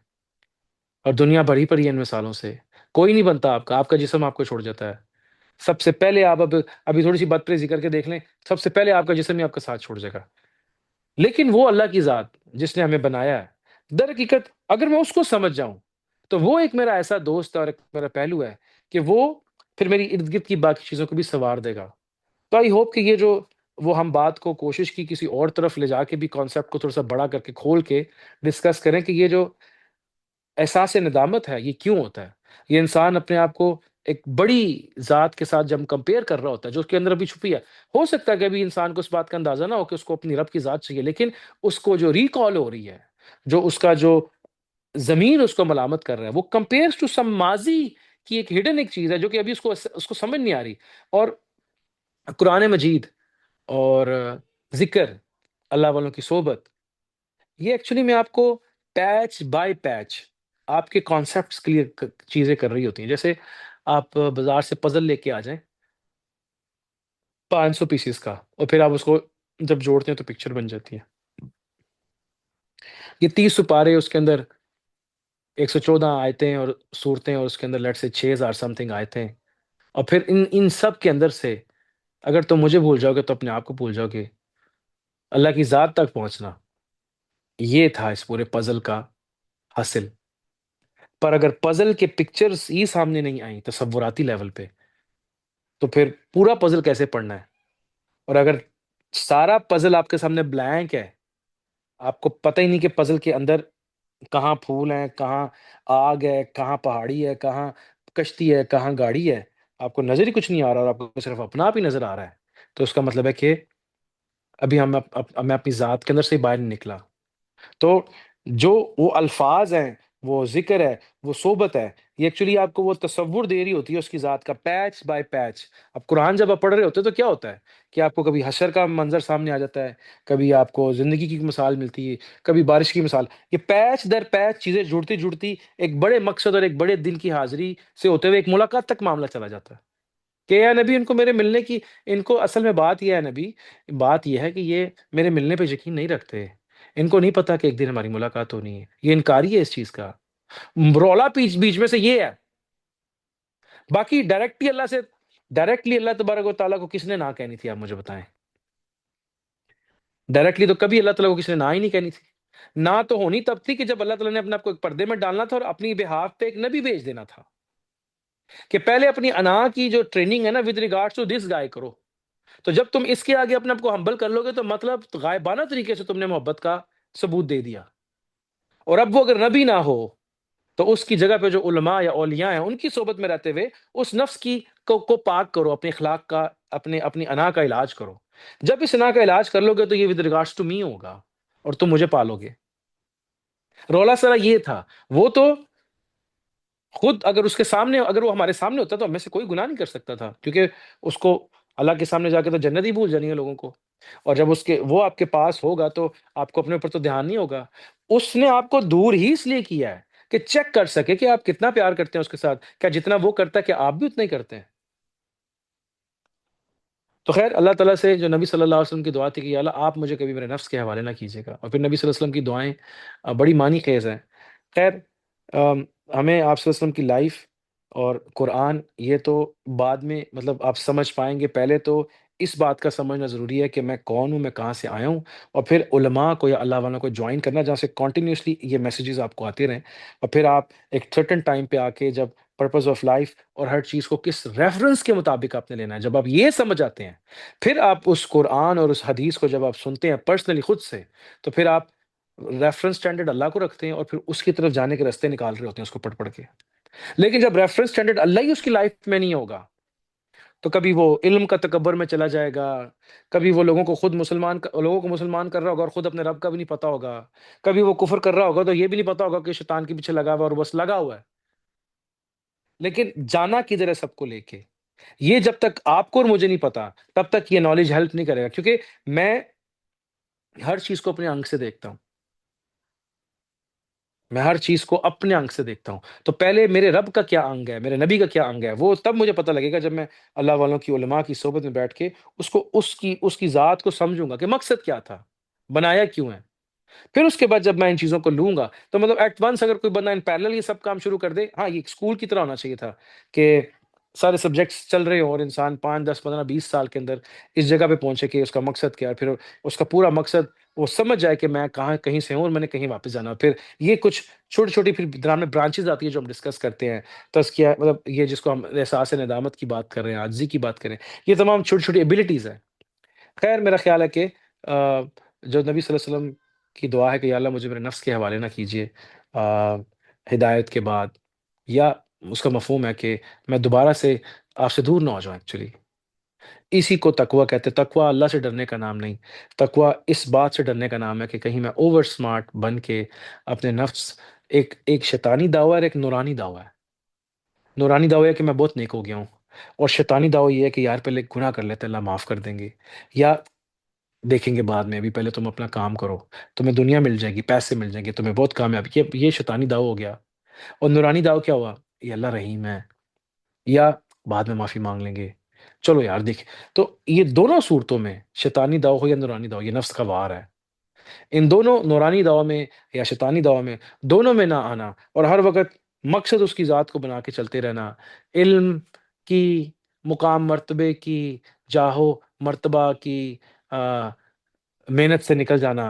اور دنیا بھری پڑی ہے ان مثالوں سے۔ کوئی نہیں بنتا آپ کا جسم آپ کو چھوڑ جاتا ہے۔ سب سے پہلے آپ ابھی تھوڑی سی بد پریزی کر کے دیکھ لیں، سب سے پہلے آپ کا جسم ہی آپ کا ساتھ چھوڑ جائے گا۔ لیکن وہ اللہ کی ذات جس نے ہمیں بنایا ہے، در حقیقت اگر میں اس کو سمجھ جاؤں تو وہ ایک میرا ایسا دوست ہے اور ایک میرا پہلو ہے کہ وہ پھر میری ارد گرد کی باقی چیزوں کو بھی سنوار دے گا۔ تو آئی ہوپ کہ یہ جو وہ ہم بات کو کوشش کی کسی اور طرف لے جا کے بھی کانسیپٹ کو تھوڑا سا بڑا کر کے کھول کے ڈسکس کریں کہ یہ جو احساس ندامت ہے یہ کیوں ہوتا ہے۔ یہ انسان اپنے آپ کو ایک بڑی ذات کے ساتھ جب کمپیئر کر رہا ہوتا ہے جو اس کے اندر ابھی چھپی ہے، ہو سکتا ہے کہ ابھی انسان کو اس بات کا اندازہ نہ ہو کہ اس کو اپنی رب کی ذات چاہیے، لیکن اس کو جو ریکال ہو رہی ہے، جو اس کا جو ضمیر اس کو ملامت کر رہا ہے، وہ کمپیئرز ٹو سم ماضی کی ایک ہڈن ایک چیز ہے جو کہ ابھی اس کو سمجھ نہیں آ رہی۔ اور قرآن مجید اور ذکر، اللہ والوں کی صحبت، یہ ایکچولی میں آپ کو پیچ بائی پیچ آپ کے کانسیپٹس کلیئر چیزیں کر رہی ہوتی ہیں۔ جیسے آپ بازار سے پزل لے کے آ جائیں 500 پیسز کا، اور پھر آپ اس کو جب جوڑتے ہیں تو پکچر بن جاتی ہے۔ یہ 30 سپارے، اس کے اندر 114 آیتیں اور صورتیں، اور اس کے اندر لیٹ سے 6000 سم تھنگ آیتیں، اور پھر ان سب کے اندر سے اگر تم مجھے بھول جاؤ گے تو اپنے آپ کو بھول جاؤ گے۔ اللہ کی ذات تک پہنچنا، یہ تھا اس پورے پزل کا حاصل۔ پر اگر پزل کے پکچرز ہی سامنے نہیں آئیں تصوراتی لیول پہ، تو پھر پورا پزل کیسے پڑھنا ہے؟ اور اگر سارا پزل آپ کے سامنے بلینک ہے، آپ کو پتہ ہی نہیں کہ پزل کے اندر کہاں پھول ہیں، کہاں آگ ہے، کہاں پہاڑی ہے، کہاں کشتی ہے، کہاں گاڑی ہے، آپ کو نظر ہی کچھ نہیں آ رہا، اور آپ کو صرف اپنا آپ ہی نظر آ رہا ہے، تو اس کا مطلب ہے کہ ابھی میں اپنی ذات کے اندر سے ہی باہر نہیں نکلا. تو جو وہ الفاظ ہیں، وہ ذکر ہے، وہ صحبت ہے، یہ ایکچولی آپ کو وہ تصور دے رہی ہوتی ہے اس کی ذات کا، پیچ بائی پیچ. اب قرآن جب آپ پڑھ رہے ہوتے ہیں تو کیا ہوتا ہے کہ آپ کو کبھی حشر کا منظر سامنے آ جاتا ہے، کبھی آپ کو زندگی کی مثال ملتی ہے، کبھی بارش کی مثال. یہ پیچ در پیچ چیزیں جڑتی جڑتی ایک بڑے مقصد اور ایک بڑے دن کی حاضری سے ہوتے ہوئے ایک ملاقات تک معاملہ چلا جاتا ہے کہ اے نبی ان کو میرے ملنے کی، ان کو اصل میں بات یہ ہے نبی، بات یہ ہے کہ یہ میرے ملنے پہ یقین نہیں رکھتے. ان کو نہیں پتا کہ ایک دن ہماری ملاقات ہونی ہے، یہ انکاری ہے اس چیز کا. رولا بیچ بیچ میں سے یہ ہے. باقی ڈائریکٹلی اللہ تبارک و تعالیٰ کو کس نے نہ کہنی تھی، آپ مجھے بتائیں. ڈائریکٹلی تو کبھی اللہ تعالیٰ کو کس نے نہ ہی نہیں کہنی تھی. نہ تو ہونی تب تھی کہ جب اللہ تعالیٰ نے اپنے آپ کو ایک پردے میں ڈالنا تھا اور اپنی بہاف پہ ایک نبی بھیج دینا تھا کہ پہلے اپنی انا کی جو ٹریننگ ہے نا ود ریگارڈ ٹو دس گائے کرو. تو جب تم اس کے آگے اپنے آپ کو ہمبل کر لو گے تو مطلب غائبانہ طریقے سے تم نے محبت کا ثبوت دے دیا. اور اب وہ اگر نبی نہ ہو تو اس کی جگہ پہ جو علماء یا اولیاء ہیں ان کی صحبت میں رہتے ہوئے اس نفس کی کو پاک کرو، اپنے اخلاق کا، اپنی انا کا علاج کرو. جب اس انا کا علاج کر لو گے تو یہ ود ریگارڈس ٹو می ہوگا اور تم مجھے پالو گے. رولا سرا یہ تھا. وہ تو خود اگر اس کے سامنے، اگر وہ ہمارے سامنے ہوتا تو ہم میں سے کوئی گناہ نہیں کر سکتا تھا، کیونکہ اس کو اللہ کے سامنے جا کے تو جنت ہی بھول جانی ہے لوگوں کو. اور جب وہ آپ کے پاس ہوگا تو آپ کو اپنے اوپر تو دھیان نہیں ہوگا. اس نے آپ کو دور ہی اس لیے کیا ہے کہ چیک کر سکے کہ آپ کتنا پیار کرتے ہیں اس کے ساتھ، کیا جتنا وہ کرتا ہے کہ آپ بھی اتنا ہی کرتے ہیں. تو خیر اللہ تعالیٰ سے جو نبی صلی اللہ علیہ وسلم کی دعا تھی کہ یا اللہ آپ مجھے کبھی میرے نفس کے حوالے نہ کیجیے گا، اور پھر نبی صلی اللہ علیہ وسلم کی دعائیں بڑی معنی خیز ہیں. خیر ہمیں آپ صلی اللہ علیہ وسلم کی لائف اور قرآن یہ تو بعد میں مطلب آپ سمجھ پائیں گے. پہلے تو اس بات کا سمجھنا ضروری ہے کہ میں کون ہوں، میں کہاں سے آیا ہوں، اور پھر علماء کو یا اللہ والوں کو جوائن کرنا جہاں سے کنٹینیوسلی یہ میسیجز آپ کو آتے رہیں. اور پھر آپ ایک سرٹن ٹائم پہ آ کے جب پرپز آف لائف اور ہر چیز کو کس ریفرنس کے مطابق آپ نے لینا ہے، جب آپ یہ سمجھ آتے ہیں، پھر آپ اس قرآن اور اس حدیث کو جب آپ سنتے ہیں پرسنلی خود سے، تو پھر آپ ریفرنس سٹینڈرڈ اللہ کو رکھتے ہیں اور پھر اس کی طرف جانے کے راستے نکال رہے ہوتے ہیں اس کو پڑھ پڑھ کے. لیکن جب ریفرنس سٹینڈرڈ اللہ ہی اس کی لائف میں نہیں ہوگا تو کبھی وہ علم کا تکبر میں چلا جائے گا، کبھی وہ لوگوں کو مسلمان کر رہا ہوگا اور خود اپنے رب کا بھی نہیں پتا ہوگا، کبھی وہ کفر کر رہا ہوگا تو یہ بھی نہیں پتا ہوگا کہ شیطان کے پیچھے لگا ہوا ہے اور بس لگا ہوا ہے. لیکن جانا کدھر ہے سب کو لے کے، یہ جب تک آپ کو اور مجھے نہیں پتا تب تک یہ نالج ہیلپ نہیں کرے گا. کیونکہ میں ہر چیز کو اپنے آنکھ سے دیکھتا ہوں، میں ہر چیز کو اپنے آنکھ سے دیکھتا ہوں. تو پہلے میرے رب کا کیا انگ ہے، میرے نبی کا کیا انگ ہے، وہ تب مجھے پتہ لگے گا جب میں اللہ والوں کی علماء کی صحبت میں بیٹھ کے اس کی ذات کو سمجھوں گا کہ مقصد کیا تھا، بنایا کیوں ہے. پھر اس کے بعد جب میں ان چیزوں کو لوں گا تو مطلب ایٹ ونس اگر کوئی بندہ ان پیرلل یہ سب کام شروع کر دے، ہاں یہ اسکول کی طرح ہونا چاہیے تھا کہ سارے سبجیکٹس چل رہے ہوں اور انسان 5 10 15 20 سال کے اندر اس جگہ پہ پہنچے کہ اس کا مقصد کیا ہے، پھر اس کا پورا مقصد وہ سمجھ جائے کہ میں کہاں کہیں سے ہوں اور میں نے کہیں واپس جانا. پھر یہ کچھ چھوٹی چھوٹی پھر درمیان میں برانچز آتی ہے جو ہم ڈسکس کرتے ہیں. تزکیہ مطلب یہ جس کو ہم احساس ندامت کی بات کر رہے ہیں، عاجزی کی بات کریں، یہ تمام چھوٹی چھوٹی ایبلٹیز ہیں. خیر میرا خیال ہے کہ جو نبی صلی اللہ علیہ وسلم کی دعا ہے کہ یا اللہ مجھے میرے نفس کے حوالے نہ کیجیے ہدایت کے بعد، یا اس کا مفہوم ہے کہ میں دوبارہ سے آپ سے دور نہ ہو جاؤں. ایکچولی اسی کو تقوی کہتے ہیں. تقوی اللہ سے ڈرنے کا نام نہیں، تقوی اس بات سے ڈرنے کا نام ہے کہ کہیں میں اوور سمارٹ بن کے اپنے نفس، ایک شیطانی دعویٰ اور ایک نورانی دعویٰ ہے. نورانی دعویٰ ہے کہ میں بہت نیک ہو گیا ہوں، اور شیطانی دعویٰ یہ ہے کہ یار پہلے گناہ کر لیتے اللہ معاف کر دیں گے، یا دیکھیں گے بعد میں، ابھی پہلے تم اپنا کام کرو، تمہیں دنیا مل جائے گی، پیسے مل جائیں گے، تمہیں بہت کامیابی. یہ شیطانی دعویٰ ہو گیا. اور نورانی دعویٰ کیا ہوا؟ یہ اللہ رحیم ہے، یا بعد میں معافی مانگ لیں گے، چلو یار دیکھ. تو یہ دونوں صورتوں میں شیطانی دعویٰ ہو یا نورانی دعویٰ، یہ نفس کا وار ہے. ان دونوں نورانی دعویٰ میں یا شیطانی دعویٰ میں، دونوں میں نہ آنا اور ہر وقت مقصد اس کی ذات کو بنا کے چلتے رہنا، علم کی، مقام مرتبے کی، جاہو مرتبہ کی محنت سے نکل جانا،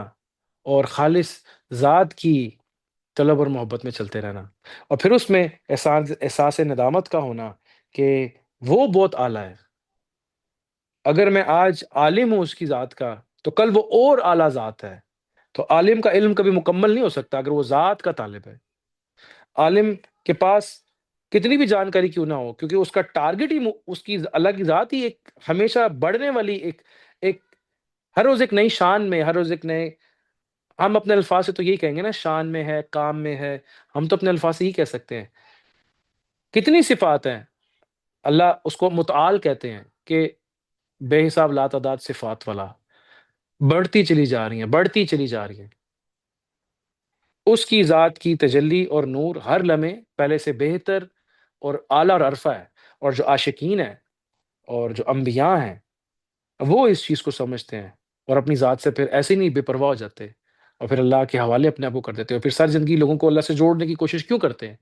اور خالص ذات کی طلب اور محبت میں چلتے رہنا. اور پھر اس میں احساس ندامت کا ہونا کہ وہ بہت اعلیٰ ہے. اگر میں آج عالم ہوں اس کی ذات کا تو کل وہ اور اعلیٰ ذات ہے. تو عالم کا علم کبھی مکمل نہیں ہو سکتا اگر وہ ذات کا طالب ہے. عالم کے پاس کتنی بھی جانکاری کیوں نہ ہو، کیونکہ اس کا ٹارگٹ ہی اس کی الگ ذات ہی ایک ہمیشہ بڑھنے والی ایک ہر روز ایک نئی شان میں، ہر روز ایک نئے، ہم اپنے الفاظ سے تو یہی کہیں گے نا، شان میں ہے، کام میں ہے، ہم تو اپنے الفاظ سے یہی کہہ سکتے ہیں۔ کتنی صفات ہیں، اللہ اس کو متعال کہتے ہیں کہ بے حساب لاتعداد صفات والا، بڑھتی چلی جا رہی ہیں، بڑھتی چلی جا رہی ہیں۔ اس کی ذات کی تجلی اور نور ہر لمحے پہلے سے بہتر اور اعلیٰ اور عرفہ ہے، اور جو عاشقین ہیں اور جو انبیاء ہیں وہ اس چیز کو سمجھتے ہیں، اور اپنی ذات سے پھر ایسے ہی نہیں بے پرواہ ہو جاتے، اور پھر اللہ کے حوالے اپنے آپ کو کر دیتے ہیں، اور پھر ساری زندگی لوگوں کو اللہ سے جوڑنے کی کوشش کیوں کرتے ہیں؟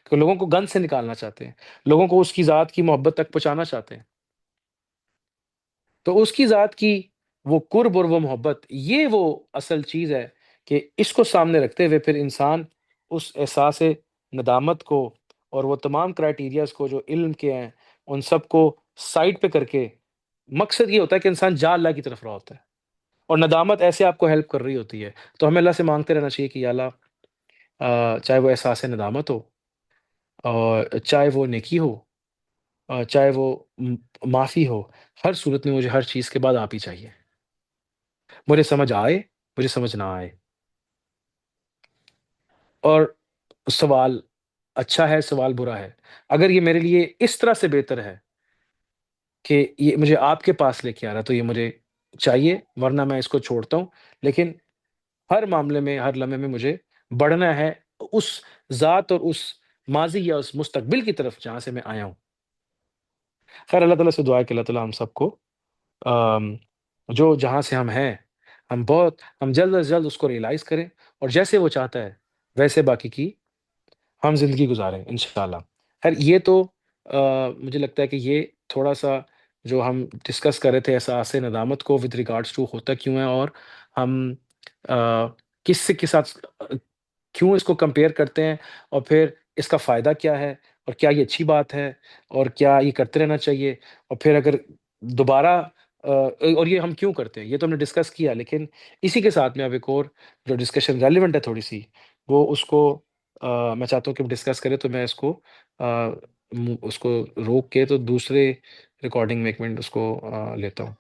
کہ لوگوں کو گند سے نکالنا چاہتے ہیں، لوگوں کو اس کی ذات کی محبت تک پہنچانا چاہتے ہیں۔ تو اس کی ذات کی وہ قرب اور وہ محبت، یہ وہ اصل چیز ہے کہ اس کو سامنے رکھتے ہوئے پھر انسان اس احساس ندامت کو اور وہ تمام کرائٹیریاز کو جو علم کے ہیں ان سب کو سائڈ پہ کر کے، مقصد یہ ہوتا ہے کہ انسان جا اللہ کی طرف رہا ہوتا ہے، اور ندامت ایسے آپ کو ہیلپ کر رہی ہوتی ہے۔ تو ہمیں اللہ سے مانگتے رہنا چاہیے کہ یا اللہ، چاہے وہ احساس ندامت ہو، اور چاہے وہ نیکی ہو، چاہے وہ معافی ہو، ہر صورت میں مجھے ہر چیز کے بعد آپ ہی چاہیے، مجھے سمجھ آئے، مجھے سمجھ نہ آئے۔ اور سوال اچھا ہے، سوال برا ہے، اگر یہ میرے لیے اس طرح سے بہتر ہے کہ یہ مجھے آپ کے پاس لے کے آ رہا ہے تو یہ مجھے چاہیے، ورنہ میں اس کو چھوڑتا ہوں۔ لیکن ہر معاملے میں، ہر لمحے میں مجھے بڑھنا ہے اس ذات اور اس ماضی یا اس مستقبل کی طرف جہاں سے میں آیا ہوں۔ خیر، اللہ تعالیٰ سے دعا ہے کہ اللہ تعالیٰ ہم سب کو آم، جو جہاں سے ہم ہیں، ہم جلد از جلد اس کو ریئلائز کریں، اور جیسے وہ چاہتا ہے ویسے باقی کی ہم زندگی گزاریں انشاءاللہ۔ خیر، یہ تو مجھے لگتا ہے کہ یہ تھوڑا سا جو ہم ڈسکس کر رہے تھے احساس ندامت کو ود ریگارڈس ٹو ہوتا کیوں ہے، اور ہم آ، کس سے کے ساتھ کیوں اس کو کمپیئر کرتے ہیں، اور پھر اس کا فائدہ کیا ہے، اور کیا یہ اچھی بات ہے، اور کیا یہ کرتے رہنا چاہیے، اور پھر اگر دوبارہ اور یہ ہم کیوں کرتے ہیں، یہ تو ہم نے ڈسکس کیا، لیکن اسی کے ساتھ میں اب ایک اور جو ڈسکشن ریلیونٹ ہے تھوڑی سی، وہ اس کو میں چاہتا ہوں کہ ہم ڈسکس کریں، تو میں اس کو اس کو روک کے تو دوسرے ریکارڈنگ میں ایک منٹ اس کو لیتا ہوں۔